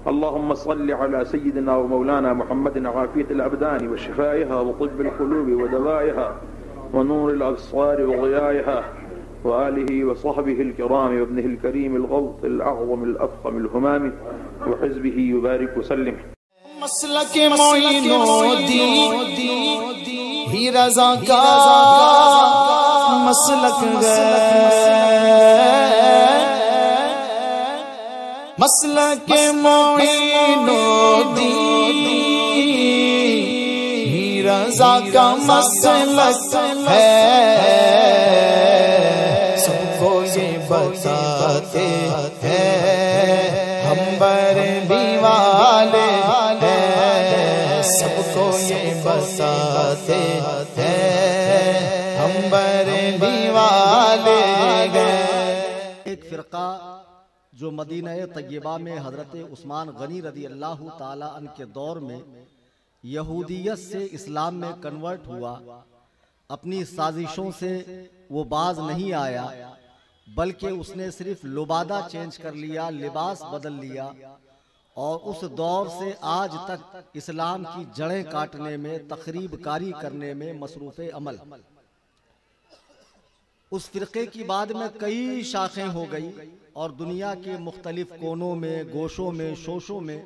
اللهم صل على سيدنا ومولانا محمد عافية الأبدان وشفائها وطب القلوب ودوائها ونور الأبصار وضيائها وآله وصحبه الكرام وابنه الكريم الغوث الأعظم الأفخم الهمام وحزبه يبارك وسلم. مسلک معین الدین ہی رضا کا مسلک مسلک معین الدین ہی رضا کا مسلک ہے، سب کو یہ بتاتے ہیں ہم بریلی والے، سب کو یہ بتاتے ہیں ہم بریلی والے گئے۔ ایک فرقہ جو مدینہ طیبہ میں حضرت عثمان غنی رضی اللہ تعالیٰ عنہ کے دور میں یہودیت سے اسلام میں کنورٹ ہوا، اپنی سازشوں سے وہ باز نہیں آیا، بلکہ اس نے صرف لبادہ چینج کر لیا، لباس بدل لیا، اور اس دور سے آج تک اسلام کی جڑیں کاٹنے میں، تخریب کاری کرنے میں مصروف عمل۔ اس فرقے کی بعد میں کئی شاخیں ہو گئی اور دنیا کے مختلف کونوں میں، گوشوں میں، شوشوں میں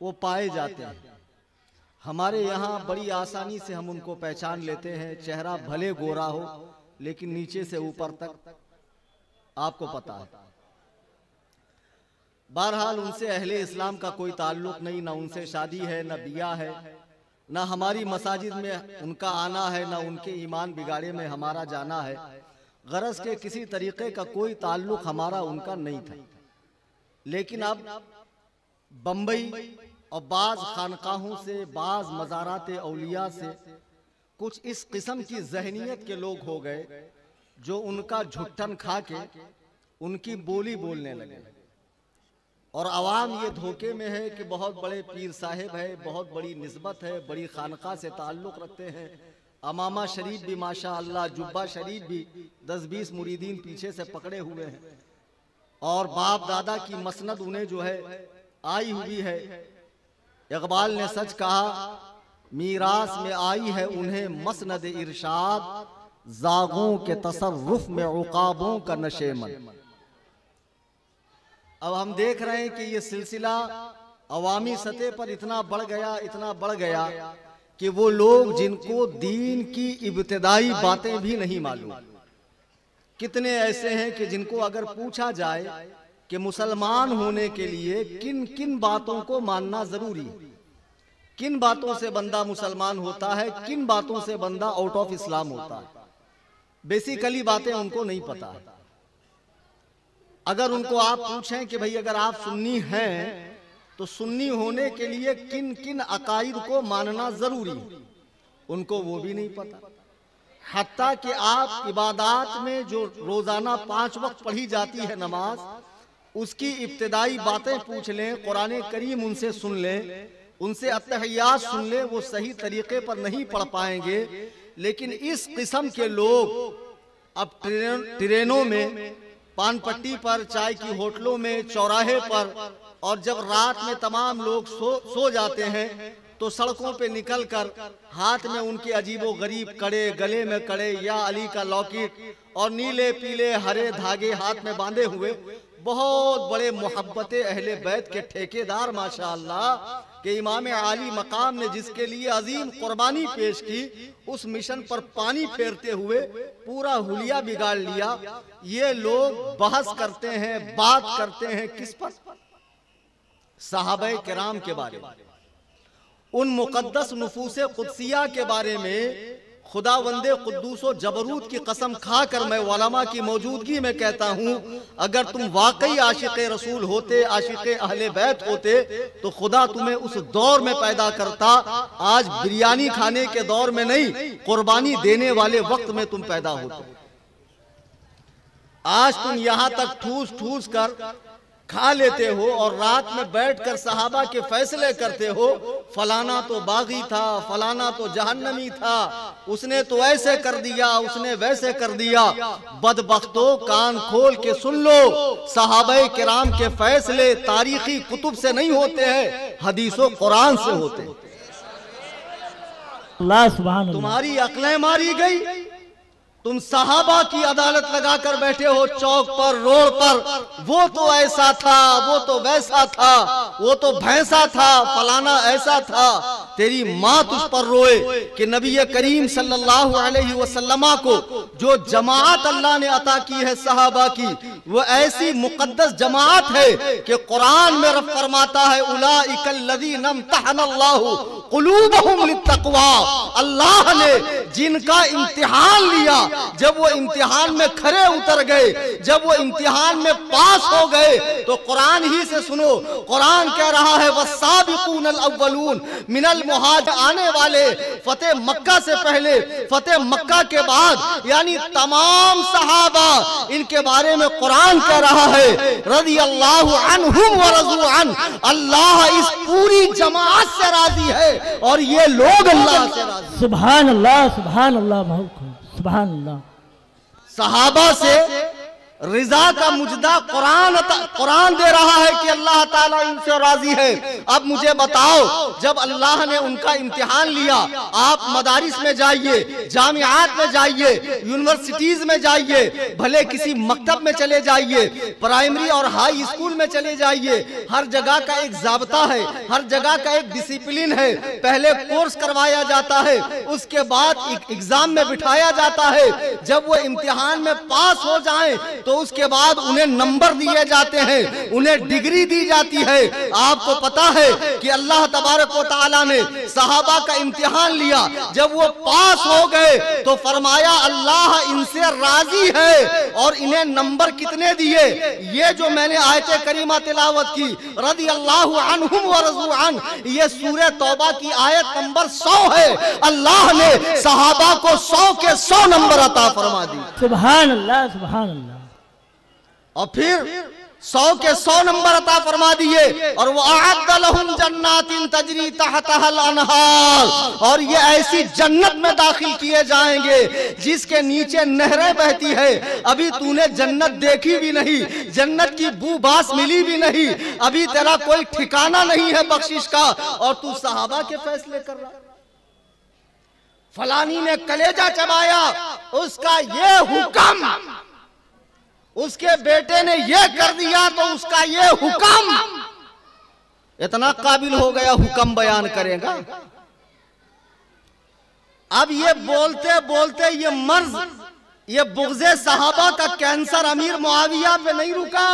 وہ پائے جاتے ہیں۔ ہمارے یہاں بڑی آسانی سے ہم ان کو پہچان لیتے ہیں، چہرہ بھلے گورا ہو لیکن نیچے سے اوپر تک آپ کو پتا ہے۔ بہرحال ان سے اہل اسلام کا کوئی تعلق نہیں، نہ ان سے شادی ہے، نہ بیاہ ہے، نہ ہماری مساجد میں ان کا آنا ہے، نہ ان کے ایمان بگاڑے میں ہمارا جانا ہے۔ غرض کے کسی طریقے کا کوئی تعلق ہمارا ان کا نہیں تھا۔ لیکن اب بمبئی اور بعض خانقاہوں سے، بعض مزارات اولیاء سے کچھ اس قسم کی ذہنیت کے لوگ ہو گئے جو ان کا جھٹن کھا کے ان کی بولی بولنے لگے، اور عوام یہ دھوکے میں ہے کہ بہت بڑے پیر صاحب ہے، بہت بڑی نسبت ہے، بڑی خانقاہ سے تعلق رکھتے ہیں، امامہ شریف بھی ماشاءاللہ، جبہ شریف بھی 10-20 مریدین پیچھے سے پکڑے ہوئے ہیں، اور باپ دادا کی مسند انہیں جو ہے آئی ہوئی ہے۔ اقبال نے سچ کہا، میراث میں آئی ہے انہیں مسند ارشاد، زاغوں کے تصرف میں عقابوں کا نشیمن۔ اب ہم دیکھ رہے ہیں کہ یہ سلسلہ عوامی سطح پر اتنا بڑھ گیا کہ وہ لوگ جن کو دین کی ابتدائی باتیں بھی نہیں معلوم، کتنے ایسے ہیں کہ جن کو اگر پوچھا جائے کہ مسلمان ہونے کے لیے کن کن باتوں کو ماننا ضروری، کن باتوں سے بندہ مسلمان ہوتا ہے، کن باتوں سے بندہ آؤٹ آف اسلام ہوتا ہے، بیسیکلی باتیں ان کو نہیں پتا۔ اگر ان کو آپ پوچھیں کہ بھئی اگر آپ سنی ہیں تو سنی ہونے کے لیے کن کن عقائد کو ماننا ضروری، ان کو وہ بھی نہیں پتا۔ حتیٰ کہ آپ عبادات میں جو روزانہ 5 وقت پڑھی جاتی ہے نماز، اس کی ابتدائی باتیں پوچھ لیں، قرآن کریم ان سے سن لیں، ان سے اتحیات سن لیں، وہ صحیح طریقے پر نہیں پڑھ پائیں گے۔ لیکن اس قسم کے لوگ اب ٹرینوں میں، پان پٹی پر، چائے کی ہوٹلوں میں، چوراہے پر، اور جب رات میں تمام لوگ سو جاتے ہیں تو سڑکوں پہ نکل کر ہاتھ میں ان کے عجیب و غریب کڑے، گلے میں کڑے، یا علی کا لاکٹ اور نیلے پیلے ہرے دھاگے ہاتھ میں باندھے ہوئے، بہت بڑے محبت اہل بیت کے ٹھیکیدار ماشاءاللہ، کہ امام عالی مقام نے جس کے لیے عظیم قربانی پیش کی، اس مشن پر پانی پھیرتے ہوئے پورا حلیہ بگاڑ لیا۔ یہ لوگ بحث کرتے ہیں، بات کرتے ہیں کس پر؟ صحابہ کرام کے بارے میں، ان مقدس نفوس قدسیہ کے بارے میں۔ خداوند قدوس و جبروت کی قسم کھا کر میں علماء کی موجودگی میں کہتا ہوں، اگر تم واقعی عاشق رسول ہوتے، عاشق اہل بیت ہوتے، تو خدا تمہیں اس دور میں پیدا کرتا، آج بریانی کھانے کے دور میں نہیں، قربانی دینے والے وقت میں تم پیدا ہوتے۔ آج تم یہاں تک ٹھوس ٹھوس کر کھا لیتے ہو اور رات میں بیٹھ کر صحابہ کے فیصلے کرتے ہو، فلانا تو باغی تھا، فلانا تو جہنمی تھا، اس نے تو ایسے کر دیا، اس نے ویسے کر دیا۔ بدبختو، کان کھول کے سن لو، صحابہ کرام کے فیصلے تاریخی کتب سے نہیں ہوتے ہیں، حدیث و قرآن سے ہوتے ہیں۔ اللہ سبحان اللہ۔ تمہاری عقلیں ماری گئی، تم صحابہ کی عدالت لگا کر بیٹھے ہو چوک پر، روڈ پر، وہ تو ایسا تھا، وہ تو ویسا تھا، وہ تو بھینسا تھا، فلانا ایسا تھا۔ تیری ماں تجھ پر روئے کہ نبی کریم صلی اللہ علیہ وسلم کو جو جماعت اللہ نے عطا کی ہے صحابہ کی، وہ ایسی مقدس جماعت ہے کہ قرآن میں رب فرماتا ہے اولئک الذین امتحن اللہ قلوبہم للتقوی، اللہ نے جن کا امتحان لیا، جب وہ امتحان میں کھرے اتر گئے، جب وہ امتحان میں پاس ہو گئے، تو قرآن ہی سے سنو، قرآن کہہ رہا ہے والسابقون الاولون من المہاجرین، آنے والے فتح مکہ سے پہلے، فتح مکہ کے بعد، یعنی تمام صحابہ، ان کے بارے میں قرآن کہہ رہا ہے رضی اللہ عنہم ورضوا عنہ، اللہ اس پوری جماعت سے راضی ہے اور یہ لوگ اللہ سے راضی ہیں۔ سبحان اللہ، سبحان اللہ، سبحان اللہ۔ صحابہ سے رضا کا مجدہ قرآن دے رہا ہے کہ اللہ تعالیٰ ان سے راضی ہے۔ اب مجھے بتاؤ، جب اللہ نے ان کا امتحان لیا، آپ مدارس میں جائیے، جامعات میں جائیے، یونیورسٹیز میں جائیے، بھلے کسی مکتب میں چلے جائیے، پرائمری اور ہائی اسکول میں چلے جائیے، ہر جگہ کا ایک ضابطہ ہے، ہر جگہ کا ایک ڈسپلن ہے۔ پہلے کورس کروایا جاتا ہے، اس کے بعد ایگزام میں بٹھایا جاتا ہے، جب وہ امتحان میں پاس ہو جائیں تو اس کے بعد انہیں نمبر دیے جاتے ہیں، انہیں ڈگری دی جاتی ہے۔ آپ کو پتا ہے کہ اللہ تبارک و تعالیٰ نے صحابہ کا امتحان لیا، جب وہ پاس ہو گئے تو فرمایا اللہ ان سے راضی ہے، اور انہیں نمبر کتنے دیے؟ یہ جو میں نے آیت کریمہ تلاوت کی رضی اللہ عنہم ورضوا عنہ، یہ سورہ توبہ کی آیت نمبر 100 ہے۔ اللہ نے صحابہ کو 100 کے 100 نمبر عطا فرما دی۔ سبحان اللہ، سبحان اللہ۔ اور پھر 100 کے 100 نمبر عطا فرما دیے، اور وَأَعَدَّ لَهُمْ جَنَّاتٍ تَجْرِي تَحْتَهَا الْأَنْهَارُ، اور یہ ایسی جنت میں داخل کیے جائیں گے جس کے نیچے نہریں بہتی ہے۔ ابھی تو نے جنت دیکھی بھی نہیں، جنت کی بو باس ملی بھی نہیں، ابھی تیرا کوئی ٹھکانہ نہیں ہے بخشش کا، اور تو صحابہ کے فیصلے کر رہا۔ فلانی نے کلیجہ چبایا، اس کا یہ حکم، اس کے بیٹے نے یہ کر دیا تو اس کا یہ حکم۔ اتنا قابل ہو گیا حکم بیان کرے گا۔ اب یہ بولتے بولتے یہ مرض، یہ بغض صحابہ کا کینسر امیر معاویہ پہ نہیں رکا۔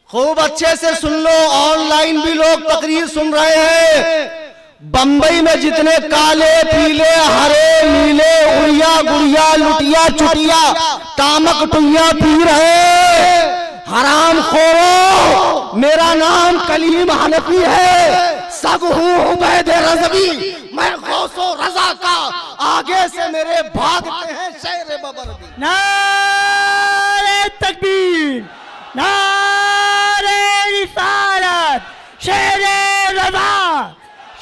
خوب اچھے سے سن لو، آن لائن بھی لوگ تقریر سن رہے ہیں۔ بمبئی میں جتنے کالے پیلے ہرے نیلے اڑیا گڑیا لٹیا چٹیا تامک ٹویاں پی رہے حرام خورو، میرا نام کلیم حنفی ہے، سب ہوں عبید رضوی، میں غوث و رضا کا، آگے سے میرے بھاگتے ہیں شیر ببردی۔ نعرہ تکبیر، نعرہ رسالت، شیر رضا،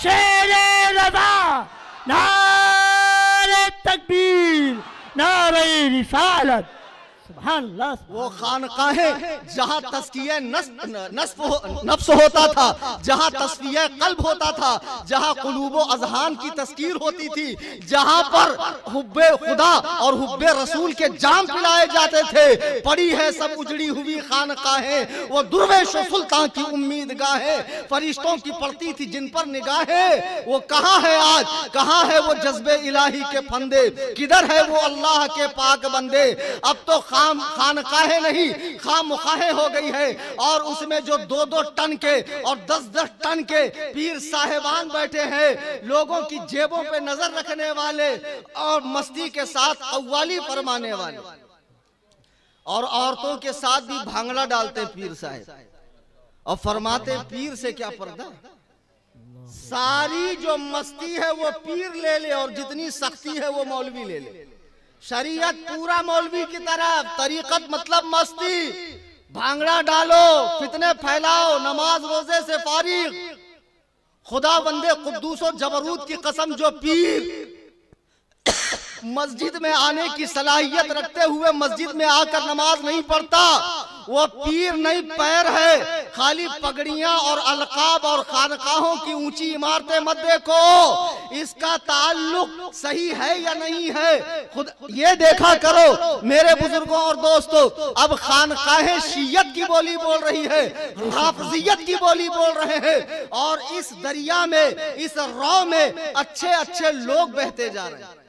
شیر رضا، نعرہ تکبیر، نعرہ رسالت۔ سبحان اللہ۔ وہ خانقاہیں جہاں تزکیہ نفس ہوتا تھا، جہاں تصفیہ قلب ہوتا تھا، جہاں قلوب و اذہان کی تذکیر ہوتی تھی، جہاں پر حب خدا اور حب رسول کے جام پلائے جاتے تھے، پڑی ہے سب اجڑی ہوئی خانقاہیں، وہ درویش و سلطان کی امیدگاہیں، فرشتوں کی پڑتی تھی جن پر نگاہیں، وہ کہاں ہے آج، کہاں ہے وہ جذب الہی کے پھندے، کدھر ہے وہ اللہ کے پاک بندے؟ اب تو خانقاہیں نہیں، خامخواہیں ہو گئی ہے، اور اس میں جو 2-2 ٹن کے اور 10-10 ٹن کے پیر صاحبان بیٹھے ہیں، لوگوں کی جیبوں پہ نظر رکھنے والے اور مستی کے ساتھ قوالی فرمانے والے، اور عورتوں کے ساتھ بھی بھانگڑا ڈالتے پیر صاحب، اور فرماتے پیر سے کیا پردہ، ساری جو مستی ہے وہ پیر لے لے اور جتنی سختی ہے وہ مولوی لے لے۔ شریعت پورا مولوی کی طرف، طریقت مطلب مستی، بھانگڑا ڈالو، فتنے پھیلاؤ، نماز روزے سے فارغ، خدا بندے قدوس و جبروت کی قسم جو پیر مسجد میں آنے کی صلاحیت رکھتے ہوئے مسجد میں آ کر نماز نہیں پڑھتا، وہ پیر نہیں پیر ہے۔ خالی پگڑیاں اور القاب اور خانقاہوں کی اونچی عمارتیں مت دیکھو، اس کا تعلق صحیح ہے یا نہیں ہے خود یہ دیکھا کرو میرے بزرگوں اور دوستو۔ اب خانقاہیں شیعت کی بولی بول رہی ہے، حافظیت کی بولی بول رہے ہیں، اور اس دریا میں، اس رو میں اچھے اچھے لوگ بہتے جا رہے ہیں۔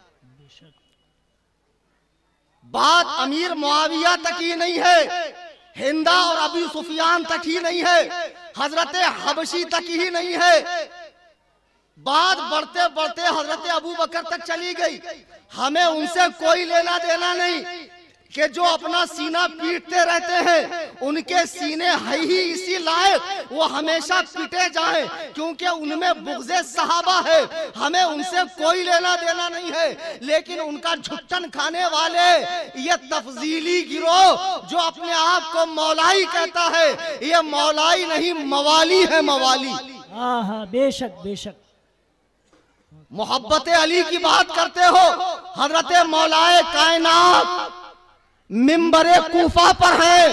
بات امیر معاویہ تک ہی نہیں ہے، ہندا اور ابو سفیان تک ہی نہیں ہے، حضرت حبشی تک ہی نہیں ہے، بات بڑھتے بڑھتے حضرت ابو بکر تک چلی گئی۔ ہمیں ان سے کوئی لینا دینا نہیں کہ جو اپنا سینہ پیٹتے رہتے ہیں، ان کے سینے ہے ہی اسی لائق وہ ہمیشہ پیٹے جائیں، کیونکہ ان میں بغض صحابہ ہے۔ ہمیں ان سے کوئی لینا دینا نہیں ہے، لیکن ان کا جھٹن کھانے والے یہ تفضیلی گروہ جو اپنے آپ کو مولائی کہتا ہے، یہ مولائی نہیں موالی ہے، موالی۔ ہاں بے شک بے شک۔ محبت علی کی بات کرتے ہو، حضرت مولائے کائنات منبر کوفہ پر ہیں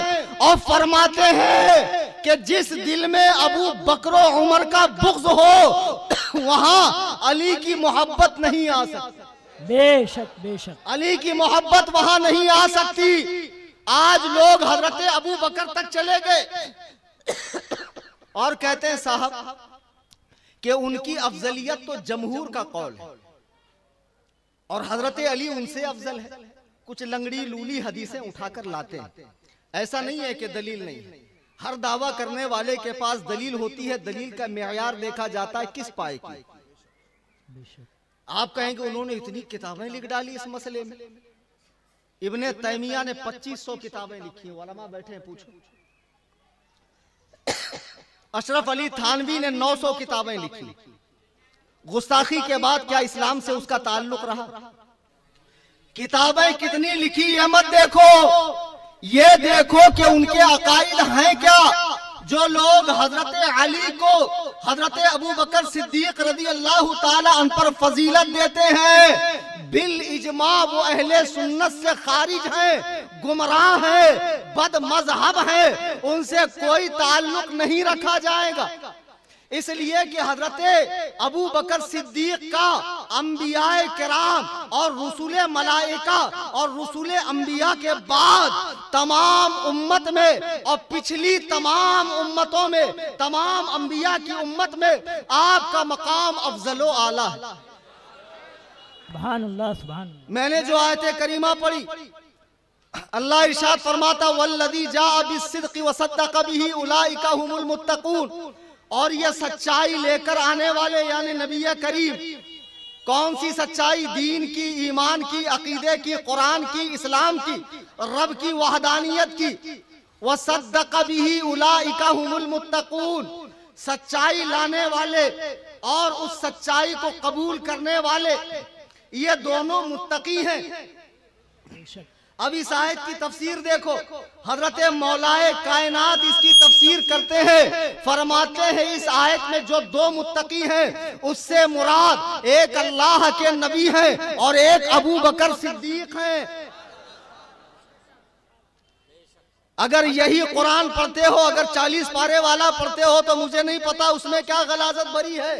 اور فرماتے ہیں کہ جس دل میں ابو بکر و عمر کا بغض ہو وہاں علی کی محبت نہیں آ سکتی۔ بے شک بے شک، علی کی محبت وہاں نہیں آ سکتی۔ آج لوگ حضرت ابو بکر تک چلے گئے اور کہتے ہیں صاحب کہ ان کی افضلیت تو جمہور کا قول ہے اور حضرت علی ان سے افضل ہے۔ کچھ لنگڑی لولی حدیثیں اٹھا کر لاتے ہیں، ایسا نہیں ہے کہ دلیل نہیں ہے۔ ہر دعویٰ کرنے والے کے پاس دلیل ہوتی ہے، دلیل کا معیار دیکھا جاتا ہے کس پائے کی۔ آپ کہیں کہ انہوں نے اتنی کتابیں لکھ ڈالی اس مسئلے میں۔ ابن تیمیہ نے 2500 کتابیں لکھی ہیں، علماء بیٹھے ہیں پوچھو۔ اشرف علی تھانوی نے 900 کتابیں لکھی۔ گستاخی کے بعد کیا اسلام سے اس کا تعلق رہا؟ کتابیں کتنی لکھی یہ مت دیکھو، یہ دیکھو کہ ان کے عقائد ہیں کیا۔ جو لوگ حضرت علی کو حضرت ابو بکر صدیق رضی اللہ تعالی عنہ پر فضیلت دیتے ہیں، بالاجماع وہ اہل سنت سے خارج ہیں، گمراہ ہیں، بد مذہب ہیں، ان سے کوئی تعلق نہیں رکھا جائے گا۔ اس لیے کہ حضرت ابو بکر صدیق کا انبیاء کرام اور رسول ملائکہ اور رسول انبیاء کے بعد تمام امت میں اور پچھلی تمام امتوں میں، تمام انبیاء کی امت میں آپ کا مقام افضل و اعلیٰ ہے۔ سبحان اللہ سبحان اللہ۔ میں نے جو آیت کریمہ پڑھی، اللہ ارشاد فرماتا والذی جاء بالصدق وصدق به اولئک هم المتقون، اور یہ سچائی لے کر آنے والے یعنی نبی کریم، کون سی سچائی؟ دین کی، ایمان کی، عقیدے کی، قرآن کی، اسلام کی، رب کی وحدانیت کی۔ وَصَدَّقَ بِهِ أُولَئِكَ هُمُ الْمُتَّقُونَ، سچائی لانے والے اور اس سچائی کو قبول کرنے والے، یہ دونوں متقی ہیں۔ اب اس آیت کی تفسیر دیکھو، حضرت مولائے کائنات اس کی تفسیر کرتے ہیں، فرماتے ہیں اس آیت میں جو دو متقی ہیں اس سے مراد ایک اللہ کے نبی ہیں اور ایک ابو بکر صدیق ہیں۔ اگر یہی قرآن پڑھتے ہو، اگر 40 پارے والا پڑھتے ہو تو مجھے نہیں پتا اس میں کیا غلاظت بری ہے،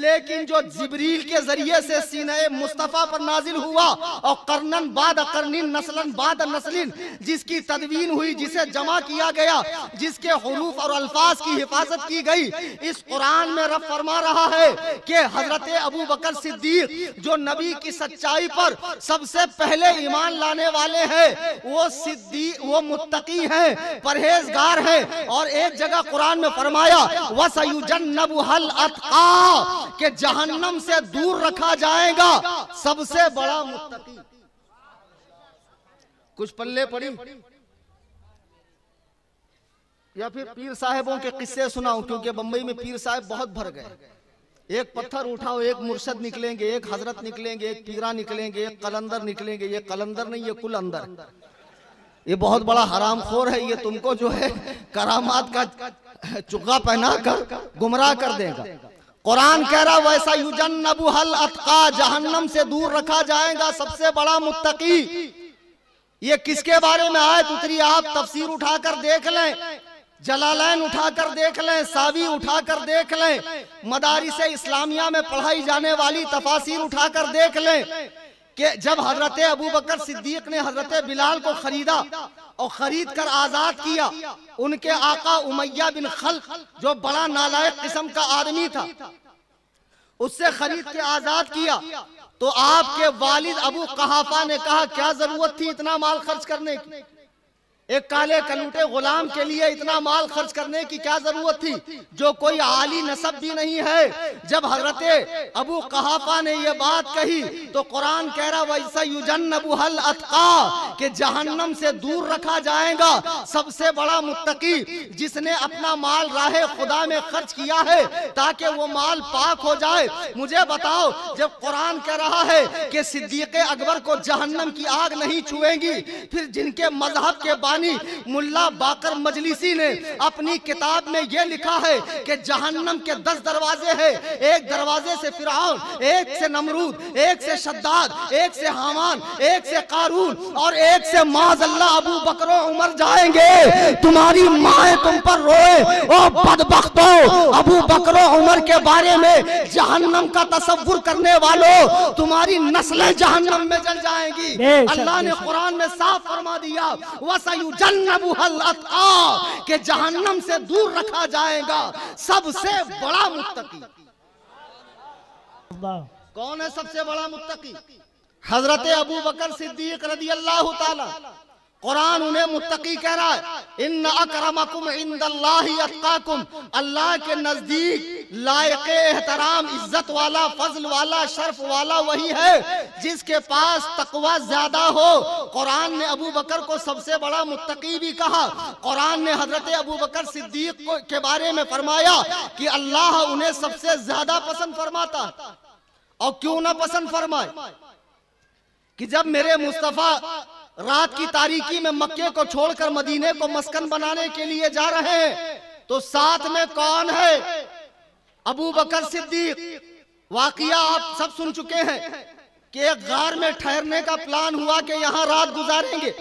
لیکن جو جبریل کے ذریعے سے سینہ مصطفیٰ پر نازل ہوا اور قرنن بعد قرنن نسلن بعد نسلن جس کی تدوین ہوئی، جسے جمع کیا گیا، جس کے حروف اور الفاظ کی حفاظت کی گئی، اس قرآن میں رب فرما رہا ہے کہ حضرت ابو بکر صدیق جو نبی کی سچائی پر سب سے پہلے ایمان لانے والے ہیں، وہ صدیق، وہ متقی ہیں، پرہیزگار ہیں۔ اور ایک جگہ قرآن میں فرمایا وَسَيُجَنَّبُهَا الْأَتْقَى، کہ جہنم سے دور رکھا جائے گا سب سے بڑا متقی۔ کچھ پلے پڑی یا پھر پیر صاحبوں کے قصے سناؤں، کیونکہ بمبئی میں پیر صاحب بہت بھر گئے۔ ایک پتھر اٹھاؤ، ایک مرشد نکلیں گے، ایک حضرت نکلیں گے، ایک پیرا نکلیں گے، ایک قلندر نکلیں گے۔ یہ قلندر نہیں، یہ کل اندر۔ یہ بہت بڑا حرام خور ہے، یہ تم کو جو ہے کرامات کا چگا پہنا کر گمراہ کر دے گا۔ قرآن کہہ رہا ویسا یجنبھا الاتقی، جہنم سے دور رکھا جائے گا سب سے بڑا متقی۔ یہ کس کے بارے میں آیت اتری؟ آپ تفسیر اٹھا کر دیکھ لیں، جلالین اٹھا کر دیکھ لیں، ساوی اٹھا کر دیکھ لیں، مدارس اسلامیہ میں پڑھائی جانے والی تفاسیر اٹھا کر دیکھ لیں کہ جب حضرت ابوبکر صدیق نے حضرت بلال کو خریدا اور خرید کر آزاد کیا، ان کے آقا امیہ بن خلف جو بڑا نالائق قسم کا آدمی تھا، اس سے خرید کے آزاد کیا، تو آپ کے والد ابو قحافہ نے کہا کیا ضرورت تھی اتنا مال خرچ کرنے کی؟ ایک کالے کلوٹے غلام کے لیے اتنا مال خرچ کرنے کی کیا ضرورت تھی، جو کوئی عالی نسب بھی نہیں ہے؟ جب حضرت ابو قحافہ نے یہ بات کہی تو قرآن کہہ رہا وَإِسَ يُجَنَّبُهَا الْأَتْقَى، کہ جہنم سے دور رکھا جائے گا سب سے بڑا متقی، جس نے اپنا مال راہ خدا میں خرچ کیا ہے تاکہ وہ مال پاک ہو جائے۔ مجھے بتاؤ، جب قرآن کہہ رہا ہے کہ صدیق اکبر کو جہنم کی آگ نہیں چھوئے گی، پھر جن کے مذہب کے بانی ملا باقر مجلسی نے اپنی کتاب میں یہ لکھا ہے کہ جہنم کے 10 دروازے ہیں، ایک دروازے سے فرعون، ایک سے نمرود، ایک سے شداد، ایک سے حامان، ایک سے قارون، اور ایک سے معاذ اللہ ابو بکر و عمر جائیں گے۔ تمہاری مائیں تم پر روئے، او بدبختو، ابو بکر و عمر کے بارے میں جہنم کا تصور کرنے والوں، تمہاری نسلیں جہنم میں جل جائیں گی۔ اللہ نے قرآن میں صاف فرما دیا وَسَيُجَنَّبُهَا الْأَتْقَى، کہ جہنم سے دور رکھا جائے گا سب سے بڑا متقی۔ کون ہے سب سے بڑا متقی؟ حضرت ابوبکر صدیق رضی اللہ تعالی۔ قرآن انہیں متقی کہہ رہا ہے، ان اکرمکم عند اللہ اتقاکم، اللہ کے نزدیک لائق احترام، عزت والا، فضل والا، شرف والا وہی ہے جس کے پاس تقوی زیادہ ہو۔ قرآن نے ابوبکر کو سب سے بڑا متقی بھی کہا۔ قرآن نے حضرت ابوبکر صدیق کے بارے میں فرمایا کہ اللہ انہیں سب سے زیادہ پسند فرماتا ہے۔ اور کیوں نہ پسند فرمائے کہ جب میرے مصطفیٰ رات کی تاریکی میں مکے کو چھوڑ کر مدینے کو مسکن بنانے کے لیے جا رہے ہیں تو ساتھ میں کون ہے؟ ابوبکر صدیق۔ واقعہ آپ سب سن چکے ہیں کہ ایک غار میں ٹھہرنے کا پلان ہوا کہ یہاں رات گزاریں گے۔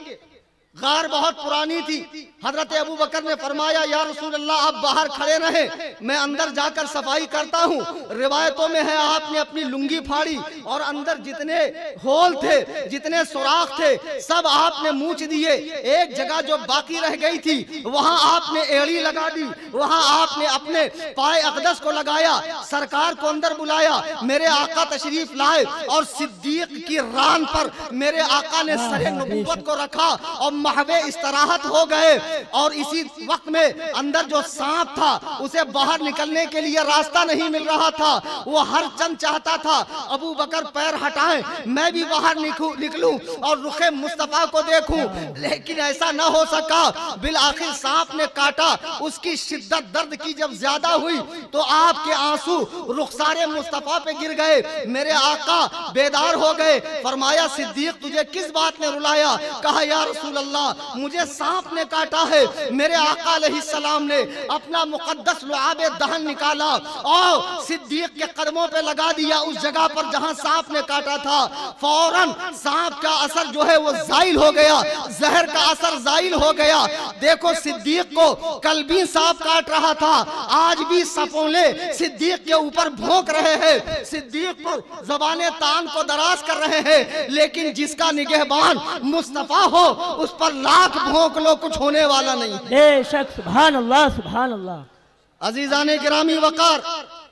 غار بہت پرانی تھی۔ حضرت ابوبکر نے فرمایا یا رسول اللہ آپ باہر کھڑے رہیں، میں اندر جا کر صفائی کرتا ہوں۔ روایتوں میں ہے آپ نے اپنی لنگی پھاڑی اور اندر جتنے ہول تھے، جتنے سوراخ تھے، سب آپ نے موچ دیے۔ ایک جگہ جو باقی رہ گئی تھی وہاں آپ نے ایڑی لگا دی، وہاں آپ نے اپنے پائے اقدس کو لگایا، سرکار کو اندر بلایا، میرے آقا تشریف لائے اور صدیق کی ران پر میرے آقا نے سر نبوت کو رکھا اور محو استراحت ہو گئے۔ اور اسی وقت میں اندر جو سانپ تھا اسے باہر نکلنے کے لیے راستہ نہیں مل رہا تھا، وہ ہر چند چاہتا تھا ابوبکر پیر ہٹائیں، میں بھی باہر نکلوں اور رخ مصطفیٰ کو دیکھوں، لیکن ایسا نہ ہو سکا۔ بالآخر سانپ نے کاٹا، اس کی شدت درد کی جب زیادہ ہوئی تو آپ کے آنسو رخسار مصطفیٰ پہ گر گئے۔ میرے آقا بیدار ہو گئے، فرمایا صدیق تجھے کس بات نے رلایا؟ کہا یا رسول اللہ مجھے سانپ نے کاٹا ہے۔ میرے آقا علیہ السلام نے اپنا مقدس لعاب دہن نکالا اور صدیق کے قدموں پہ لگا دیا اس جگہ پر جہاں سانپ نے کاٹا تھا۔ فوراً سانپ کا اثر جو ہے وہ زائل ہو گیا، زہر کا اثر زائل ہو گیا۔ دیکھو صدیق کو کل بھی سانپ کاٹ رہا تھا، آج بھی سپولے صدیق کے اوپر بھونک رہے ہیں، صدیق پر زبان تان کو دراز کر رہے ہیں، لیکن جس کا نگہبان مصطفیٰ ہو اس پر لاکھ بھونک لو کچھ ہونے والا نہیں۔ بے شک، سبحان اللہ سبحان اللہ۔ عزیزان گرامی وقار،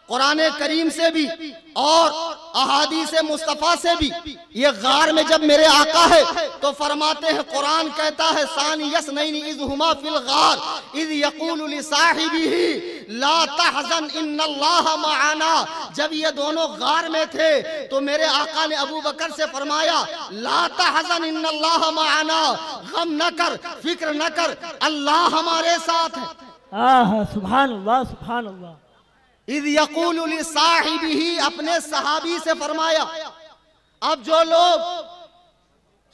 قرآن کریم سے بھی اور احادیث مصطفیٰ سے بھی یہ غار میں جب میرے آقا ہے تو فرماتے ہیں، قرآن کہتا ہے ثانی اثنین اذ ہما فی الغار اذ یقول لصاحبہ لا تحزن ان اللہ معنا۔ جب یہ دونوں غار میں تھے تو میرے آقا نے ابوبکر سے فرمایا لا تحزن ان اللہ معنا، غم نہ کر، فکر نہ کر، اللہ ہمارے ساتھ ہے۔ سبحان اللہ سبحان اللہ۔ اذ یقول لصاحبہ، اپنے صحابی سے فرمایا۔ اب جو لوگ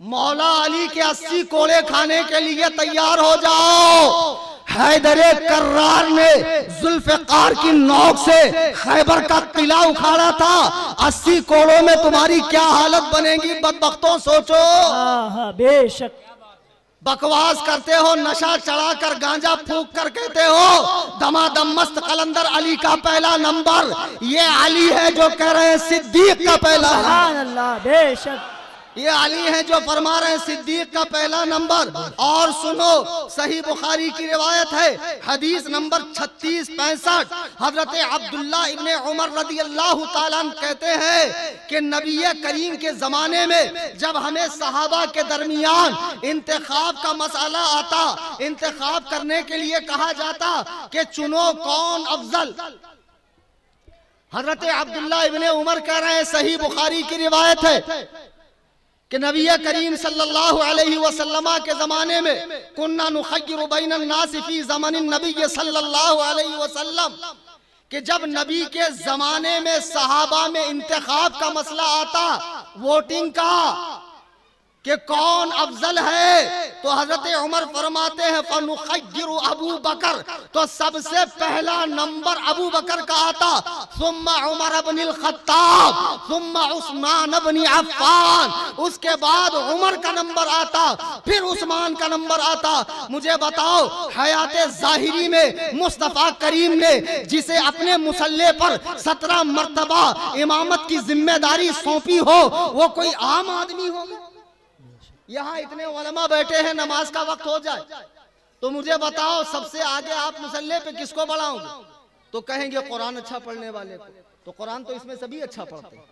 مولا علی کے 80 کوڑے کھانے کے لیے تیار ہو جاؤ۔ حیدر کرار نے ذوالفقار کی نوک سے خیبر کا قلعہ اکھاڑا تھا، 80 کوڑوں میں تمہاری کیا حالت بنے گی بدبختوں، سوچو۔ ہاں بے شک۔ بکواس کرتے ہو، نشہ چڑھا کر گانجا پھونک کر کہتے ہو دمادم مست قلندر علی کا پہلا نمبر۔ یہ علی ہے جو کہہ رہے ہیں صدیق کا پہلا نمبر۔ سبحان اللہ، بے شک۔ یہ علی ہیں جو فرما رہے ہیں صدیق کا پہلا نمبر۔ اور سنو، صحیح بخاری کی روایت ہے، حدیث نمبر 3665، حضرت عبداللہ ابن عمر رضی اللہ تعالیٰ عنہ کہتے ہیں کہ نبی کریم کے زمانے میں جب ہمیں صحابہ کے درمیان انتخاب کا مسئلہ آتا، انتخاب کرنے کے لیے کہا جاتا کہ چنو کون افضل، حضرت عبداللہ ابن عمر کہہ رہے ہیں، صحیح بخاری کی روایت ہے کہ نبی کریم صلی اللہ علیہ وسلم کے زمانے میں کننا نخیر بین الناس فی زمن النبی صلی اللہ علیہ وسلم، کہ جب نبی کے زمانے میں صحابہ میں انتخاب کا مسئلہ آتا، ووٹنگ کا کہ کون افضل ہے، تو حضرت عمر فرماتے ہیں فنخیر ابو بکر، تو سب سے پہلا نمبر ابو بکر کا آتا، ثم عمر بن الخطاب، ثم عثمان بن عفان، اس کے بعد عمر کا نمبر آتا، پھر عثمان کا نمبر آتا۔ مجھے بتاؤ، حیات ظاہری میں مصطفیٰ کریم نے جسے اپنے مسلح پر 17 مرتبہ امامت کی ذمہ داری سونپی ہو، وہ کوئی عام آدمی ہوگا؟ یہاں اتنے علماء بیٹھے ہیں، نماز کا وقت ہو جائے تو مجھے بتاؤ سب سے آگے آپ مسلح پہ کس کو بڑھاؤں گے؟ تو کہیں گے قرآن اچھا پڑھنے والے کو، تو قرآن تو اس میں سبھی اچھا پڑھتے ہیں۔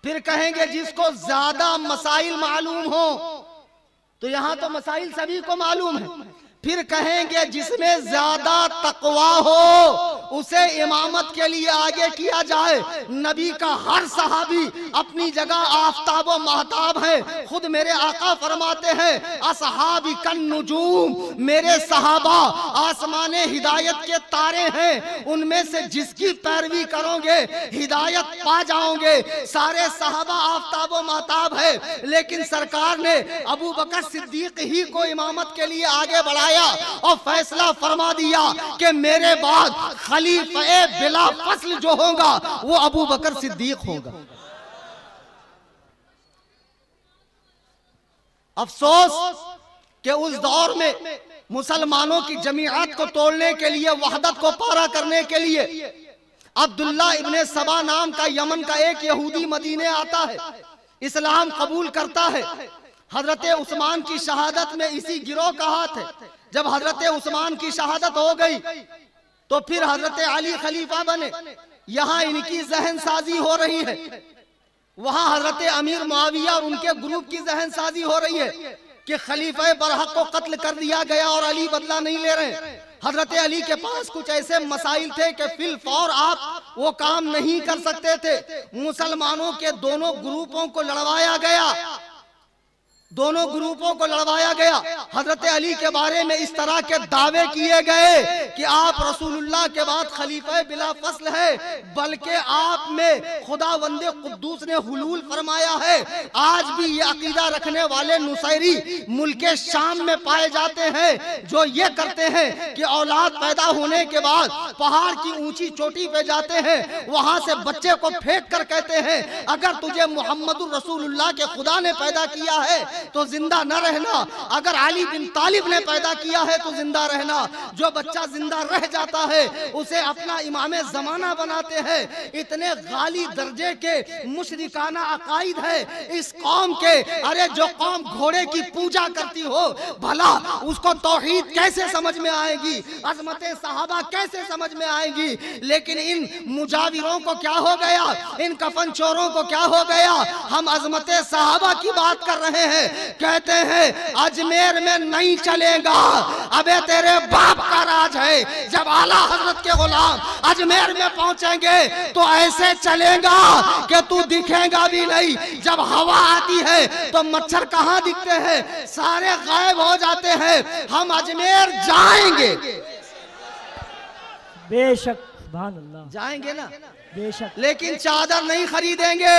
پھر کہیں گے جس کو زیادہ مسائل معلوم ہو، تو یہاں تو مسائل سبھی کو معلوم ہے۔ پھر کہیں گے جس میں زیادہ تقوی ہو اسے امامت کے لیے آگے کیا جائے۔ نبی کا ہر صحابی اپنی جگہ آفتاب و مہتاب ہے۔ خود میرے آقا فرماتے ہیں اصحابی کن نجوم، میرے صحابہ آسمان ہدایت کے تارے ہیں، ان میں سے جس کی پیروی کرو گے ہدایت پا جاؤ گے۔ سارے صحابہ آفتاب و مہتاب ہے، لیکن سرکار نے ابو بکر صدیق ہی کو امامت کے لیے آگے بڑھایا اور فیصلہ فرما دیا کہ میرے بعد خلیفہ بلا فصل جو ہوگا وہ ابو بکر صدیق ہوگا۔ افسوس کہ اس دور میں مسلمانوں کی جماعت کو توڑنے کے لیے، وحدت کو پارا کرنے کے لیے عبداللہ ابن سبا نام کا یمن کا ایک یہودی مدینے آتا ہے، اسلام قبول کرتا ہے۔ حضرت عثمان کی شہادت میں اسی گروہ کا ہاتھ ہے۔ جب حضرت عثمان کی شہادت ہو گئی تو پھر حضرت علی خلیفہ بنے، یہاں ان کی ذہن سازی ہو رہی ہے، وہاں حضرت امیر معاویہ اور ان کے گروپ کی ذہن سازی ہو رہی ہے کہ خلیفہ برحق کو قتل کر دیا گیا اور علی بدلہ نہیں لے رہے۔ حضرت علی کے پاس کچھ ایسے مسائل تھے کہ فی الفور آپ وہ کام نہیں کر سکتے تھے۔ مسلمانوں کے دونوں گروپوں کو لڑوایا گیا، دونوں گروپوں کو لڑوایا گیا۔ حضرت علی کے بارے میں اس طرح کے دعوے کیے گئے کہ آپ رسول اللہ کے بعد خلیفہ بلا فصل ہے، بلکہ آپ میں خداوند قدوس نے حلول فرمایا ہے۔ آج بھی یہ عقیدہ رکھنے والے نصیری ملک شام میں پائے جاتے ہیں جو یہ کرتے ہیں کہ اولاد پیدا ہونے کے بعد پہاڑ کی اونچی چوٹی پہ جاتے ہیں، وہاں سے بچے کو پھینک کر کہتے ہیں اگر تجھے محمد الرسول اللہ کے خدا نے پیدا کیا ہے تو زندہ نہ رہنا، اگر علی بن طالب نے پیدا کیا ہے تو زندہ رہنا۔ جو بچہ زندہ رہ جاتا ہے اسے اپنا امام زمانہ بناتے ہیں۔ اتنے غالی درجے کے مشرکانہ عقائد ہے اس قوم کے۔ ارے جو قوم گھوڑے کی پوجا کرتی ہو، بھلا اس کو توحید کیسے سمجھ میں آئے گی، عظمت صحابہ کیسے سمجھ میں آئے گی؟ لیکن ان مجاوروں کو کیا ہو گیا، ان کفن چوروں کو کیا ہو گیا؟ ہم عظمت صحابہ کی بات کر رہے ہیں، کہتے ہیں اجمیر میں نہیں چلے گا، ابے تیرے باپ کا راج ہے۔ جب اعلیٰ حضرت کے غلام اجمیر میں پہنچیں گے تو ایسے چلیں گا کہ تو دکھیں گا بھی نہیں۔ جب ہوا آتی ہے تو مچھر کہاں دکھتے ہیں، سارے غائب ہو جاتے ہیں۔ ہم اجمیر جائیں گے، بے شک، سبحان اللہ، جائیں گے نا، بے شک، لیکن چادر نہیں خریدیں گے،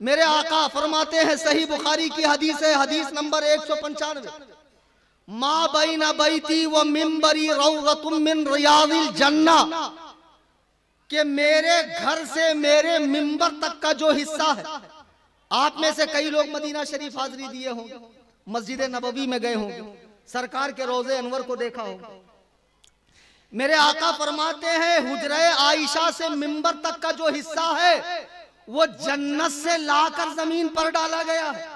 میرے آقا فرماتے ہیں صحیح بخاری کی حدیث ہے، حدیث نمبر 195، ما بین بیتی و منبری روضۃ من ریاض الجنہ، کہ میرے گھر سے میرے منبر تک کا جو حصہ ہے، آپ میں سے کئی لوگ مدینہ شریف حاضری دیے ہوں گے، مسجد نبوی میں گئے ہوں گے، سرکار کے روضے انور کو دیکھا ہوگا۔ میرے آقا فرماتے ہیں حجرہ عائشہ سے منبر تک کا جو حصہ ہے وہ جنت سے لا کر زمین پر ڈالا گیا ہے،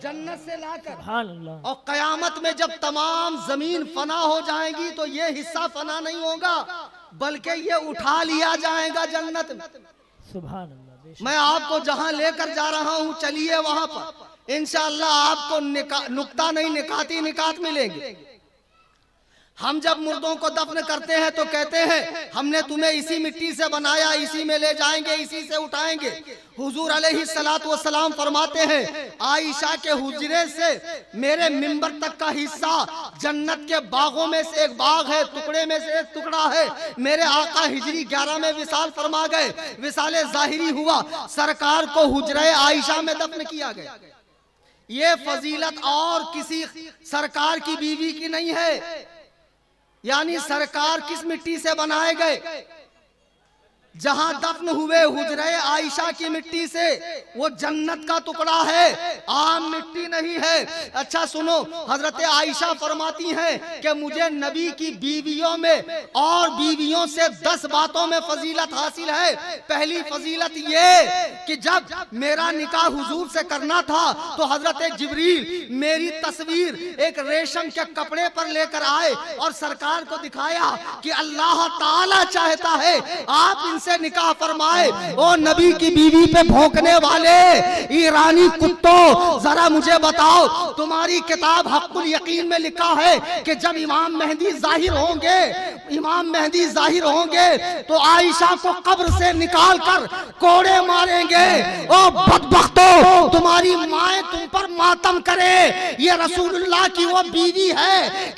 جنت سے لا کر۔ سبحان اللہ۔ اور قیامت میں جب تمام زمین فنا ہو جائیں گی تو یہ حصہ فنا نہیں ہوگا بلکہ یہ اٹھا لیا جائے گا جنت میں۔ سبحان اللہ۔ بے شک۔ میں آپ کو جہاں لے کر جا رہا ہوں چلیے وہاں پر انشاءاللہ آپ کو نکتہ نہیں نکاتی نکات ملیں گے۔ ہم جب مردوں کو دفن کرتے ہیں تو کہتے ہیں ہم نے تمہیں اسی مٹی سے بنایا، اسی میں لے جائیں گے، اسی سے اٹھائیں گے۔ حضور علیہ السلام فرماتے ہیں عائشہ کے حجرے سے میرے منبر تک کا حصہ جنت کے باغوں میں سے ایک باغ ہے، ٹکڑے میں سے ایک ٹکڑا ہے۔ میرے آقا ہجری 11 میں وصال فرما گئے، وصال ظاہری ہوا، سرکار کو حجرہ عائشہ میں دفن کیا گیا۔ یہ فضیلت اور کسی سرکار کی بیوی کی نہیں ہے، یعنی سرکار کس مٹی سے بنائے گئے؟ جہاں دفن ہوئے حجرہ عائشہ کی مٹی سے، وہ جنت کا ٹکڑا ہے، عام مٹی نہیں ہے۔ اچھا سنو، حضرت عائشہ فرماتی ہیں کہ مجھے نبی کی بیویوں میں اور بیویوں سے 10 باتوں میں فضیلت حاصل ہے۔ پہلی فضیلت یہ کہ جب میرا نکاح حضور سے کرنا تھا تو حضرت جبریل میری تصویر ایک ریشم کے کپڑے پر لے کر آئے اور سرکار کو دکھایا کہ اللہ تعالی چاہتا ہے آپ ان سے نکاح فرمائے۔ او نبی کی بیوی پہ بھونکنے والے ایرانی کتوں، ذرا مجھے بتاؤ، تمہاری کتاب حق الیقین میں لکھا ہے کہ جب امام مہدی ظاہر ہوں گے تو عائشہ کو قبر سے نکال کر کوڑے ماریں گے۔ او بدبختو، تمہاری مائیں تم پر ماتم کرے، یہ رسول اللہ کی وہ بیوی ہے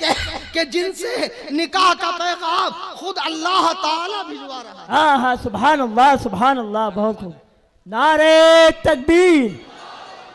کہ جن سے نکاح کا پیغام خود اللہ تعالیٰ بھجوا رہا ہے۔ ہاں ہاں، سبحان اللہ سبحان اللہ، بہت خوب۔ نعرہ تکبیر،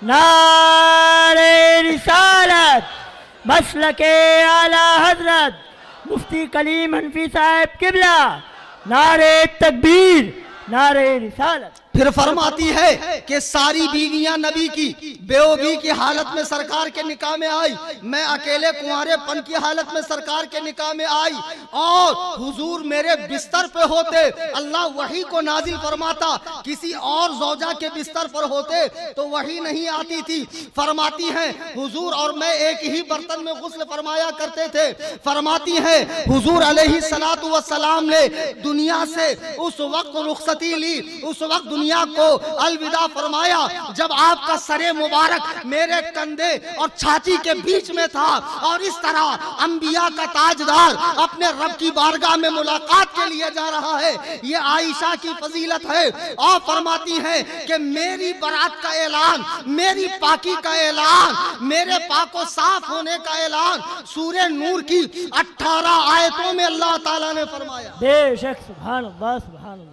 نعرہ رسالت، مسلک اعلی حضرت مفتی کلیم حنفی صاحب قبلہ، نعرہ تکبیر، نعرہ رسالت۔ پھر فرماتی ہے کہ ساری بیویاں نبی کی بیوگی کی حالت میں سرکار کے نکاح میں آئی، میں اکیلے کنوارے پن کی حالت میں سرکار کے نکاح میں آئی، اور حضور میرے بستر پہ ہوتے، اللہ وحی کو نازل فرماتا، کسی اور زوجہ کے بستر پر ہوتے تو وحی نہیں آتی تھی۔ فرماتی ہیں حضور اور میں ایک ہی برتن میں غسل فرمایا کرتے تھے۔ فرماتی ہیں حضور علیہ السلام نے دنیا سے اس وقت رخصتی لی، اس وقت دنیا کو الوداع فرمایا جب آپ کا سر مبارک میرے کندھے اور چھاتی کے بیچ میں تھا، اور اس طرح انبیاء کا تاجدار اپنے رب کی بارگاہ میں ملاقات کے لیے جا رہا ہے۔ یہ عائشہ کی فضیلت ہے۔ اور فرماتی ہیں کہ میری برات کا اعلان، میری پاکی کا اعلان، میرے پاک و صاف ہونے کا اعلان سورہ نور کی 18 آیتوں میں اللہ تعالیٰ نے فرمایا۔ بے شک، سبحان اللہ سبحان اللہ۔